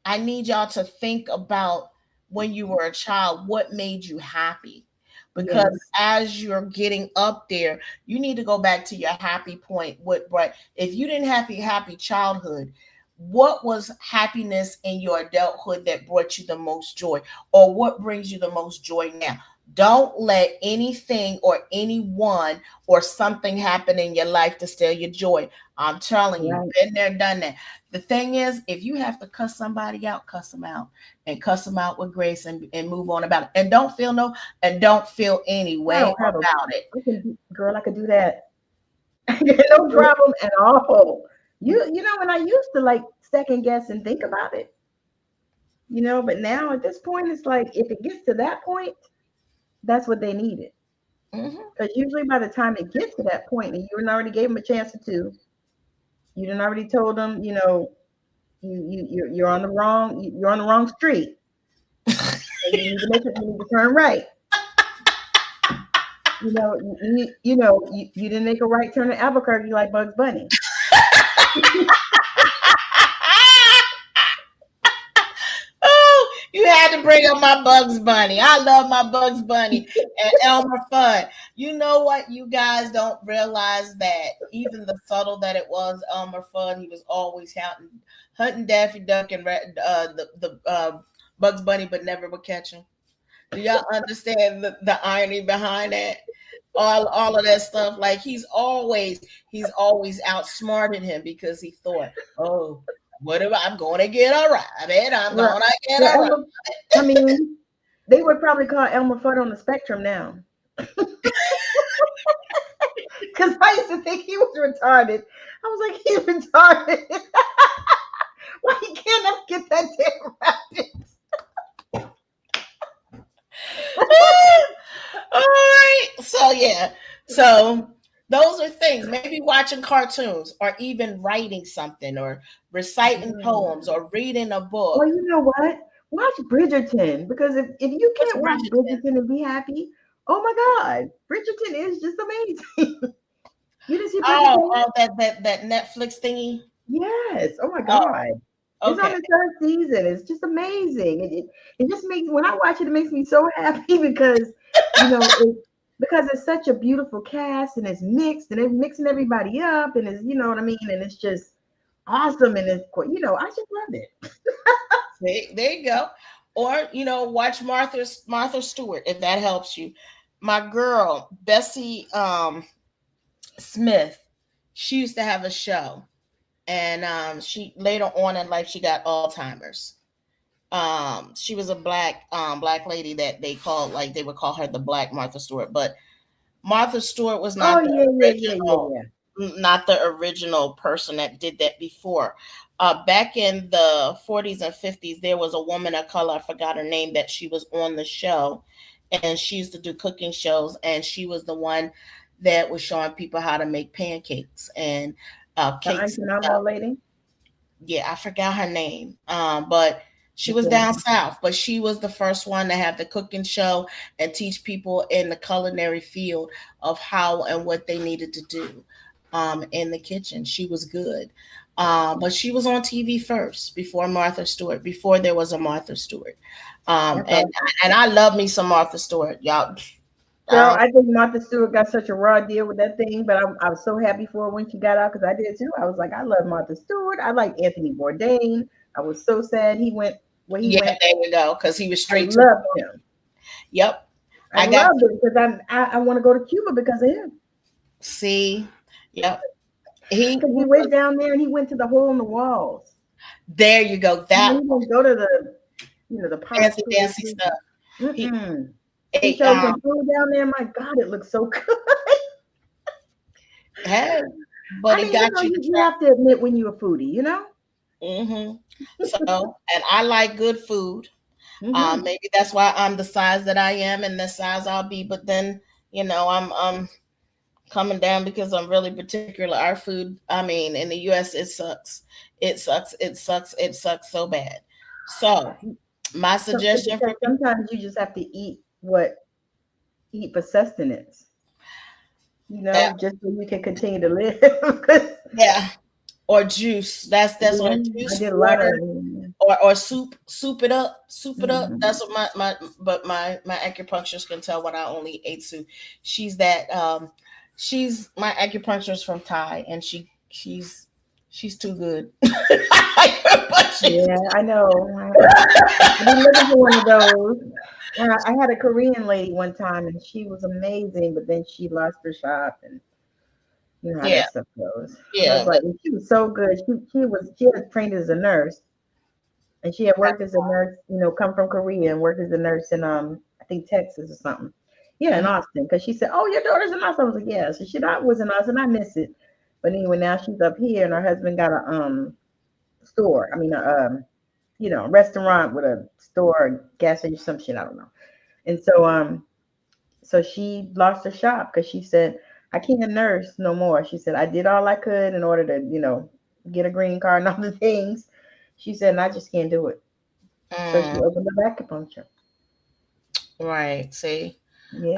I need y'all to think about when you were a child, what made you happy? Because yes, as you're getting up there, you need to go back to your happy point. What, right? If you didn't have a happy childhood, what was happiness in your adulthood that brought you the most joy? Or what brings you the most joy now? Don't let anything or anyone or something happen in your life to steal your joy. I'm telling you, right. been there, done that. The thing is, if you have to cuss somebody out, cuss them out and cuss them out with grace and move on about it. And don't feel any I way don't have a. about it. Girl, I could do that. No problem at all. And I used to like second guess and think about it. But now at this point, it's like if it gets to that point, that's what they needed. Hmm. Because usually by the time it gets to that point, and you already gave them a chance or two, you done already told them, you're on the wrong street, and you need to turn right. You didn't make a right turn in Albuquerque like Bugs Bunny. Oh, you had to bring up my Bugs Bunny. I love my Bugs Bunny and Elmer Fudd. You know what? You guys don't realize that even the subtle that it was Elmer Fudd, he was always hunting Daffy Duck and Bugs Bunny, but never would catch him. Do y'all understand the irony behind that? All of that stuff. Like he's always outsmarted him because he thought, oh, what am I'm gonna get a rabbit? I'm Right. gonna get Well, a rabbit. I mean, they would probably call Elmer Fudd on the spectrum now. Because I used to think he was retarded. I was like, he's retarded. Why he can't ever get that damn rabbit? All right. So yeah. So those are things. Maybe watching cartoons or even writing something or reciting poems Yeah. or reading a Well, book. you know what? Watch Bridgerton, because if you What's can't watch Bridgerton? Bridgerton and be happy, oh my God, Bridgerton is just amazing. You didn't see Oh, Bridgerton yet? oh, that Netflix thingy. Yes. Oh my Oh, God. It's on okay. the third season. It's just amazing. It just makes when I watch it, it makes me so happy because you know it because it's such a beautiful cast and it's mixed and it's mixing everybody up and it's what I mean, and it's just awesome and I just love it. See, there you go. Or watch Martha Stewart if that helps you. My girl Bessie Smith, she used to have a show, and she later on in life she got Alzheimer's. She was a black lady that they would call her the Black Martha Stewart, but Martha Stewart was Oh not the yeah, yeah, yeah, yeah, original yeah. person that did that before. Back in the 40s and 50s, there was a woman of color. I forgot her name that she was on the show, and she used to do cooking shows, and she was the one that was showing people how to make pancakes and The cakes Auntie and Mama stuff. lady. Yeah, I forgot her name, but She was Okay. down south, but she was the first one to have the cooking show and teach people in the culinary field of how and what they needed to do in the kitchen. She was good. But she was on TV first before Martha Stewart, before there was a Martha Stewart. Um, That's and awesome. and I love me some Martha Stewart, y'all. Girl, I, I think Martha Stewart got such a raw deal with that thing, but I was so happy for her when she got out because I did too. I was like, I love Martha Stewart. I like Anthony Bourdain. I was so sad he went where he yeah, went. there you go, because he was I straight to the loved point. him. Yep, I I got loved him because I want to go to Cuba because of him. see. Yep, he Because he was. went down there and he went to the hole in the walls. There you go. You know, That he didn't go to the fancy postural. dancy stuff. He Mm-mm. He ate. showed some food down there. My God, it looks so good. Hey, but I it mean, you got know, you to you try. have to admit when you're a foodie, you know? Hmm. So, and I like good food. Hmm. Maybe that's why I'm the size that I am and the size I'll be. But then, I'm coming down because I'm really particular. Our food, I mean, in the U.S., it sucks. It sucks. It sucks. It sucks so bad. So, my So, suggestion for because people, sometimes you just have to eat for sustenance, yeah, just so you can continue to live. 'Cause, yeah, or juice. That's yeah, what I juice, did a lot of. water, or soup it up, soup it up. Mhm. That's what my acupuncturist can tell when I only ate soup. She's that she's my acupuncturist from Thai, and she's too good. But she's Yeah, I know. I've been looking for one of those. I had a Korean lady one time, and she was amazing, but then she lost her shop, and you know how yeah, that stuff goes. I was yeah, like, and she was so good. She had trained as a nurse, and she had worked as a nurse. Come from Korea and worked as a nurse in I think Texas or something. Yeah, in mhm, Austin, because she said, "Oh, your daughter's in Austin." I was like, "Yeah." So she not was in Austin. I miss it, but anyway, now she's up here, and her husband got a store. I mean, a restaurant with a store, gas station, some shit. I don't know. And so she lost her shop because she said, I can't nurse no more. She said, I did all I could in order to, get a green card and all the things. She said, and I just can't do it. So she mm, opened up acupuncture. right. See.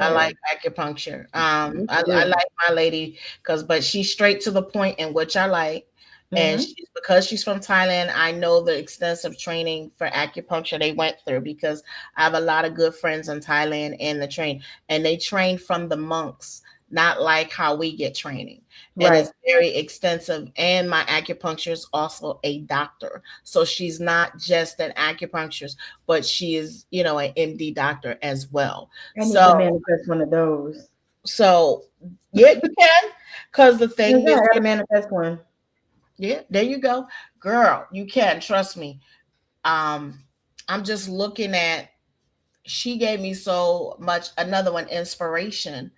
I Yeah, like acupuncture. me I too. like my lady but she's straight to the point, in which I like. And Hmm. because she's from Thailand, I know the extensive training for acupuncture they went through, because I have a lot of good friends in Thailand and they train from the monks, not like how we get training. And Right. it's very extensive. And my acupuncture is also a doctor. So she's not just an acupuncturist, but she is, an MD doctor as well. I need to So manifest one of those. so yeah, you can. Because the Yeah, thing I is, got to manifest one. yeah, there you go. Girl, you can. Trust me. Um, I'm just looking at, she gave me so much, another one, inspiration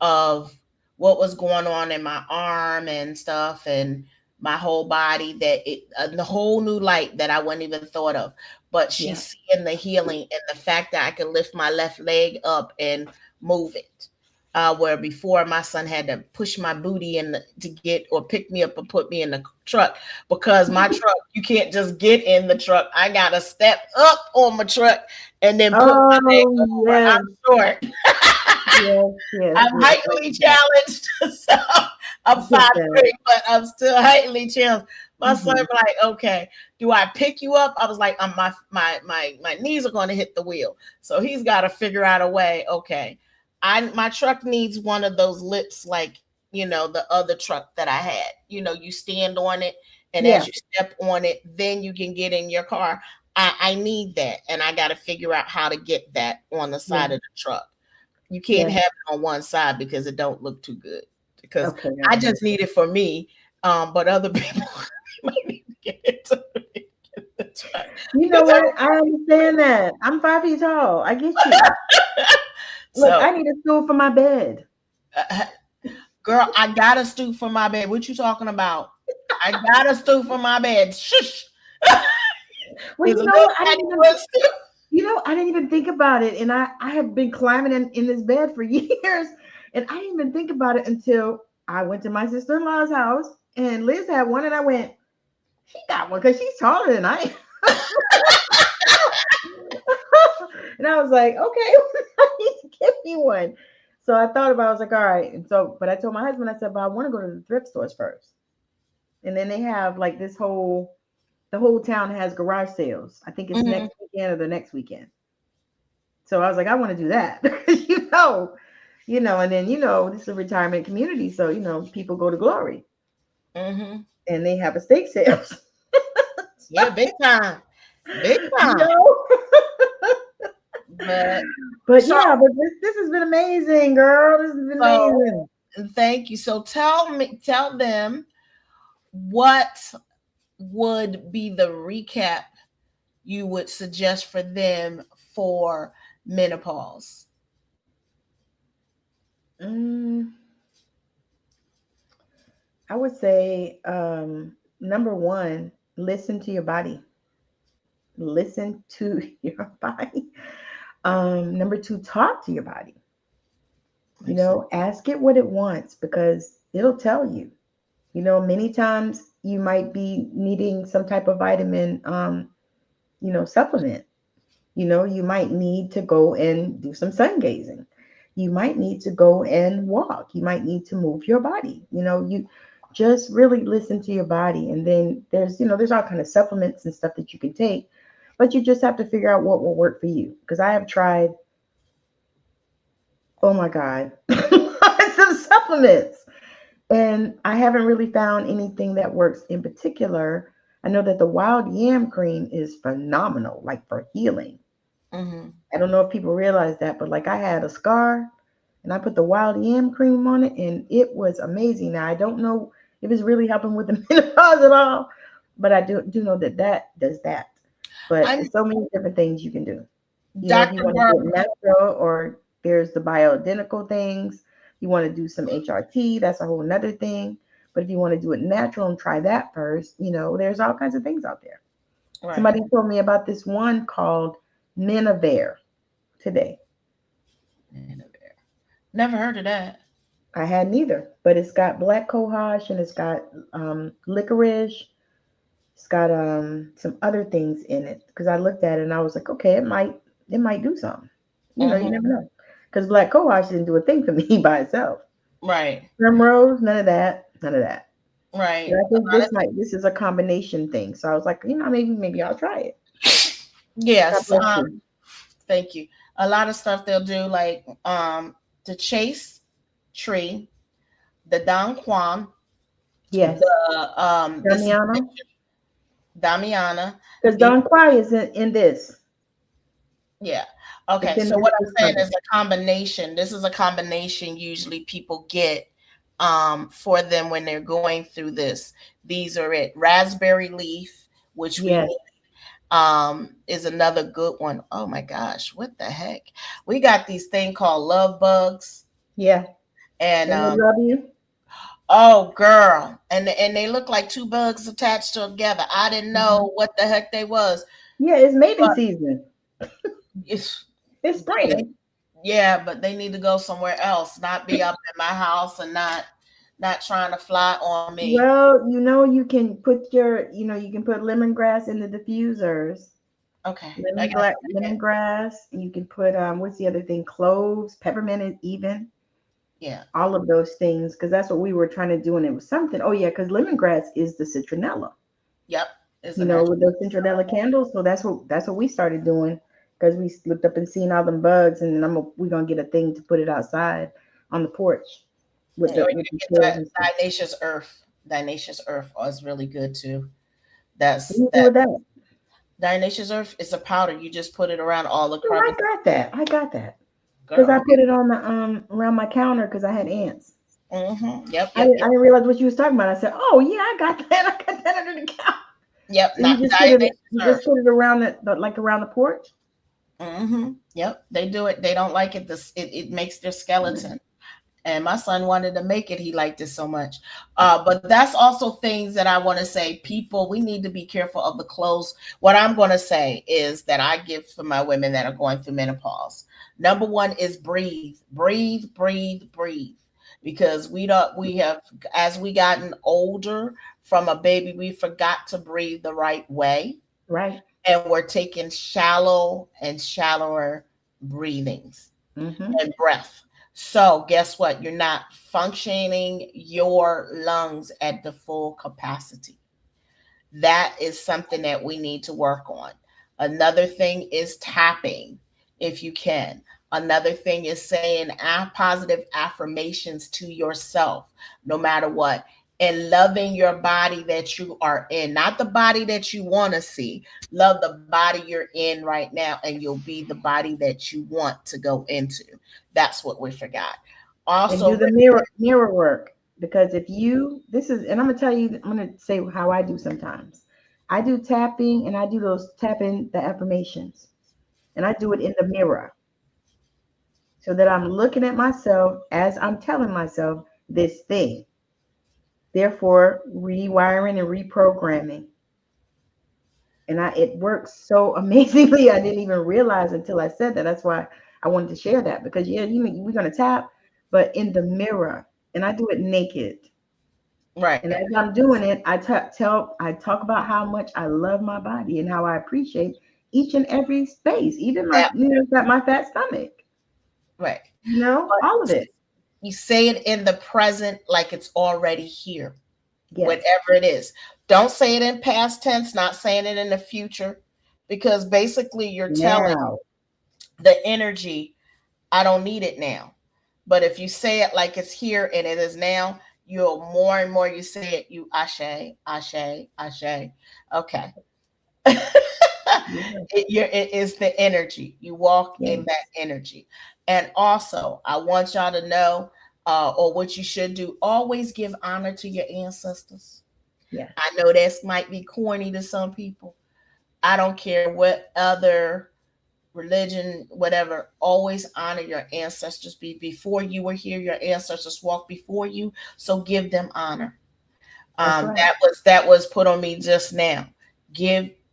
of what was going on in my arm and stuff, and my whole body, that it the whole new light that I wouldn't even thought of. But Yeah. she's seeing the healing and the fact that I can lift my left leg up and move it. Where before my son had to push my booty to get, or pick me up and put me in the truck, because my truck, you can't just get in the truck. I gotta step up on my truck and then put my leg Oh, over. yes. I'm short. Yes, yes, I'm yes. I highly get that. challenged. So I'm I get that. 5'3", but I'm still highly challenged. My son Hmm. was like, okay, do I pick you up? I was like, my knees are gonna hit the wheel. So he's gotta figure out a way. Okay. My truck needs one of those lips, like, the other truck that I had. You stand on it, and Yeah, as you step on it, then you can get in your car. I need that, and I gotta figure out how to get that on the yeah, side of the truck. You can't yeah. have it on one side because it don't look too good. Because Okay, I gotcha. just need it for me, but other people might need to get it to me. You know what? I understand that. I'm 5 feet tall. I get you. Look, So, I need a stool for my bed. uh, girl, I got a stoop for my bed. What you talking about? I got a stoop for my bed. Shush. Well, It's a little I tiny didn't even, one stoop. I didn't even think about it. And I have been climbing in this bed for years. And I didn't even think about it until I went to my sister-in-law's house and Liz had one and I went, she got one because she's taller than I am. And I was like, okay, I need to get me one. So I thought about it, I was like, all right. And so, but I told my husband, I said, but I want to go to the thrift stores first. And then they have like the whole town has garage sales. I think it's Hmm. next weekend or the next weekend. So I was like, I want to do that because and then this is a retirement community, so people go to Glory Hmm. and they have estate sales. Yeah, big time. Big you time. know. But But so yeah, but this has been amazing, girl. This has been so amazing. thank you. So tell them what would be the recap you would suggest for them for menopause. Mm, I would say number one, listen to your body. Listen to your body. Number two, talk to your body. Makes sense. Ask it what it wants because it'll tell you. Many times you might be needing some type of vitamin, supplement. You might need to go and do some sun gazing. You might need to go and walk. You might need to move your body. You just really listen to your body. And then there's all kind of supplements and stuff that you can take, but you just have to figure out what will work for you. Because I have tried, oh my God, some supplements. And I haven't really found anything that works in particular. I know that the wild yam cream is phenomenal, like for healing. Hmm. I don't know if people realize that, but like I had a scar and I put the wild yam cream on it and it was amazing. Now I don't know if it's really helping with the menopause at all, but I do know that that does that. But I'm there's so many different things you can do. If you Dr. want to do it Barbara. natural, or there's the bioidentical things. You want to do some HRT, that's a whole nother thing. But if you want to do it natural and try that first, there's all kinds of things out there. Right. Somebody told me about this one called Menavare today. Never heard of that. I had neither, but it's got black cohosh and it's got licorice. It's got some other things in it because I looked at it and I was like, okay, it might do something. You Hmm. never know. Because black cohosh didn't do a thing for me by itself. Right. Primrose, none of that, none of that. But Right. I think this is a combination thing. So I was like, maybe I'll try it. God Yes. bless you. Thank you. A lot of stuff they'll do, like the chase tree, the Don Juan, Yes, this is Damiano, Damiana. because The Don Quai is in this. Yeah. It's Okay. in So what this I'm saying bundle. is a combination. This is a combination usually people get for them when they're going through this. These are it. Raspberry leaf, which we Yes, need, is another good one. Oh my gosh, what the heck? We got these thing called love bugs, yeah. and And they love you. oh girl, and they look like two bugs attached together. I didn't Mhm. know what the heck they was, Yeah, it's mating but season. it's It's they, spring. yeah, but they need to go somewhere else, not be up in my house and not trying to fly on me. Well, you can put lemongrass in the diffusers. Okay, I gotta check it. Lemongrass. You can put what's the other thing? Cloves, peppermint, is even Yeah. all of those things because that's what we were trying to do, and it was something. Oh yeah, because lemongrass is the citronella. Yep. It's a natural. With those citronella candles. So that's what we started doing because we looked up and seen all them bugs, and then we're gonna get a thing to put it outside on the porch with Or the you with can the get squirrels that and stuff. Dinacious Earth. Dinacious Earth is really good too. What That's do you do that with that? Dinacious Earth is a powder. You just put it around all the Oh, I crevices. got that. I got that because I Girl. put it on the around my counter because I had ants. Mm-hmm. Yep, I yep, didn't, yep. I didn't realize what you was talking about. I said, "Oh yeah, I got that. I got that under the counter." Yep, And not you just put it. Dinacious You just Earth. put it around like around the porch. Mm-hmm. Yep, they do it. They don't like it. It makes their skeleton. And my son wanted to make it. He liked it so much. But that's also things that I want to say. People, we need to be careful of the clothes. What I'm going to say is that I give for my women that are going through menopause. Number one is breathe, breathe, breathe, breathe. Because we have, as we gotten older from a baby, we forgot to breathe the right way. Right. and we're taking shallow and shallower breathings Mm-hmm. and breath. So, guess what? You're not functioning your lungs at the full capacity. That is something that we need to work on. Another thing is tapping, if you can. Another thing is saying positive affirmations to yourself, no matter what, and loving your body that you are in, not the body that you want to see. Love the body you're in right now, and you'll be the body that you want to go into. That's what we forgot. And Also, do the mirror work, because if you this is, and I'm gonna tell you, I'm gonna say how I do sometimes. I do tapping, and I do those tapping the affirmations, and I do it in the mirror, so that I'm looking at myself as I'm telling myself this thing, therefore rewiring and reprogramming. And it works so amazingly. I didn't even realize until I said that. That's why I wanted to share that, because yeah, we're gonna tap, but in the mirror, and I do it naked. And right. as I'm doing it, I talk about how much I love my body and how I appreciate each and every space, even my, That that my fat stomach, right. all of But it. you say it in the present like it's already here, Yes. whatever it is. Don't say it in past tense, not saying it in the future, because basically you're telling Now. the energy, I don't need it now. But if you say it like it's here and it is now, you'll more and more you say it, you ashe, ashe, ashe. Okay. Yeah. It is the energy. You walk in that Yes. energy. And also, I want y'all to know, or what you should do, always give honor to your ancestors. Yes. I know this might be corny to some people. I don't care what other religion, whatever, always honor your ancestors. Before you were here, your ancestors walked before you. So give them honor. That's right. That was put on me just now.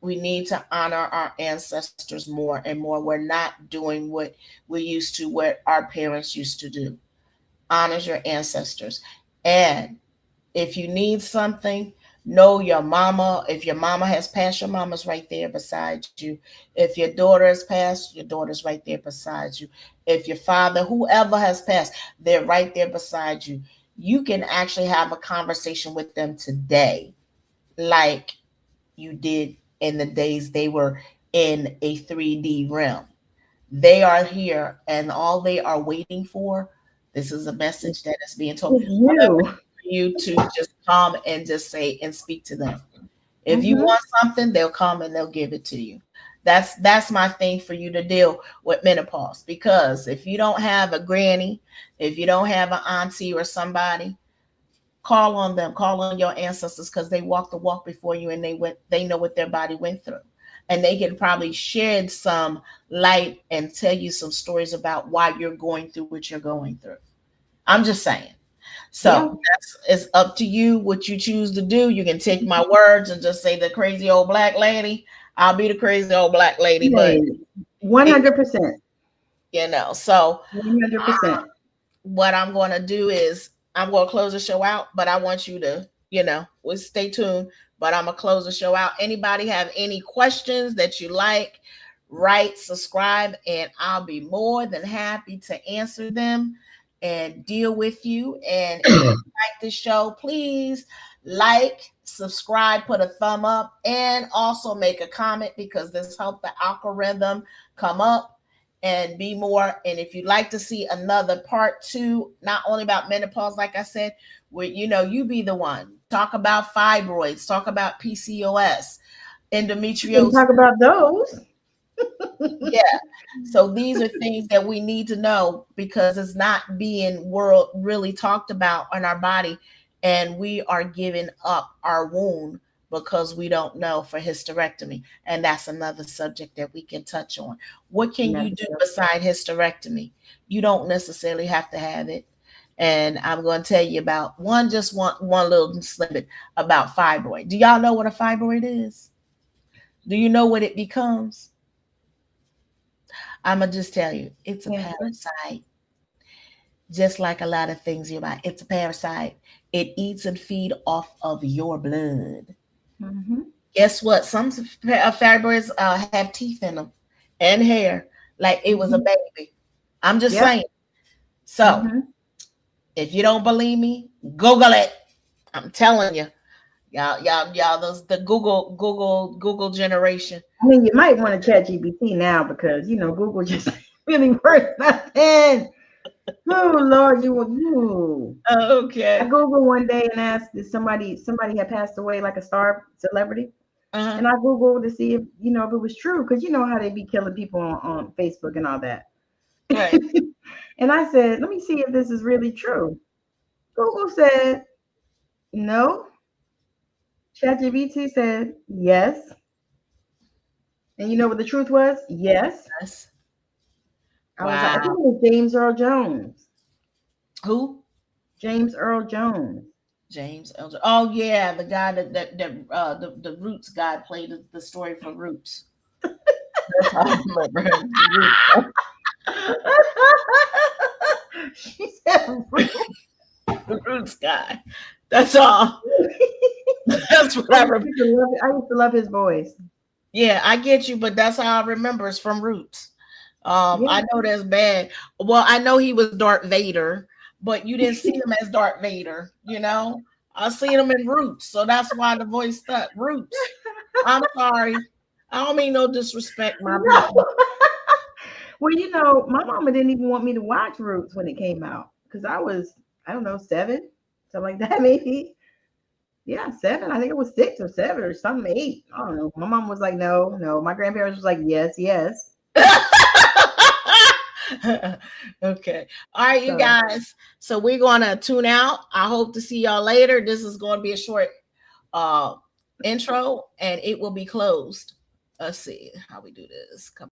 We need to honor our ancestors more and more. We're not doing what we used to, what our parents used to do. Honor your ancestors. And if you need something, know your mama. If your mama has passed, your mama's right there beside you. If your daughter has passed, your daughter's right there beside you. If your father, whoever has passed, they're right there beside you. You can actually have a conversation with them today, like you did in the days they were in a 3D realm. They are here, and all they are waiting for, this is a message that is being told. It's you. For you to just come and just say and speak to them. If you Mm-hmm. want something, they'll come and they'll give it to you. That's my thing for you to deal with menopause. Because if you don't have a granny, if you don't have an auntie or somebody, call on them, call on your ancestors, because they walked the walk before you, and they know what their body went through. And they can probably shed some light and tell you some stories about why you're going through what you're going through. I'm just saying. Yeah. So that's it's up to you what you choose to do. You can take my words and just say the crazy old black lady. I'll be the crazy old black lady, but Hey, it, 100%. so 100%. what I'm going to do is I'm going to close the show out, but I want you to, we stay tuned, but I'm going to close the show out. Anybody have any questions that you like, write, subscribe, and I'll be more than happy to answer them and deal with you. And if you like this show, please like, subscribe, put a thumb up, and also make a comment, because this helps the algorithm come up and be more. And if you'd like to see another part two, not only about menopause, like I said, where you be the one. Talk about fibroids, talk about PCOS, We can endometriosis. talk about those. Yeah. So these are things that we need to know, because it's not being world really talked about on our body, and we are giving up our wound because we don't know for hysterectomy. And that's another subject that we can touch on. What can you Another do subject. beside hysterectomy? You don't necessarily have to have it. And I'm going to tell you about one little snippet about fibroid. Do y'all know what a fibroid is? Do you know what it becomes? I'm gonna just tell you, it's a Cancer. parasite, just like a lot of things in your body. It's a parasite. It eats and feed off of your blood. Mm-hmm. guess what? Some fibroids have teeth in them and hair, like it was a Hmm. baby. I'm just Yep. saying. So Hmm. if you don't believe me, Google it. I'm telling you, y'all. Those the Google generation. I mean, you might want to chat GPT now because Google just really worth nothing. Oh Lord, you. I Okay. Googled one day and asked if somebody had passed away, like a star celebrity, Uh-huh. and I Googled to see if it was true, because you know how they be killing people on Facebook and all that. Right. And I said, let me see if this is really true. Google said no. ChatGPT said yes. And you know what the truth was? Yes. Yes. I was like, I think Wow. it was James Earl Jones. Who? James Earl Jones. James Elder. Oh yeah, the guy the Roots guy played the story for Roots. That's how I remember him. The Roots, She said, the Roots guy. That's all. That's what I remember. I used to love his voice. Yeah, I get you, but that's how I remember. It's from Roots. Yeah. I know that's bad. Well, I know he was Darth Vader, but you didn't see him as Darth Vader. I seen him in Roots, so that's why the voice stuck. Roots. I'm sorry. I don't mean no disrespect, my No. people. Well, my mama didn't even want me to watch Roots when it came out because I was, I don't know, 7, something like that, maybe. Yeah, 7. I think it was 6 or 7 or something, 8. I don't know. My mom was like, no, no. My grandparents was like, yes, yes. Okay. All right, you So, guys. So we're gonna tune out. I hope to see y'all later. This is going to be a short uh intro and it will be closed. Let's see how we do this. Come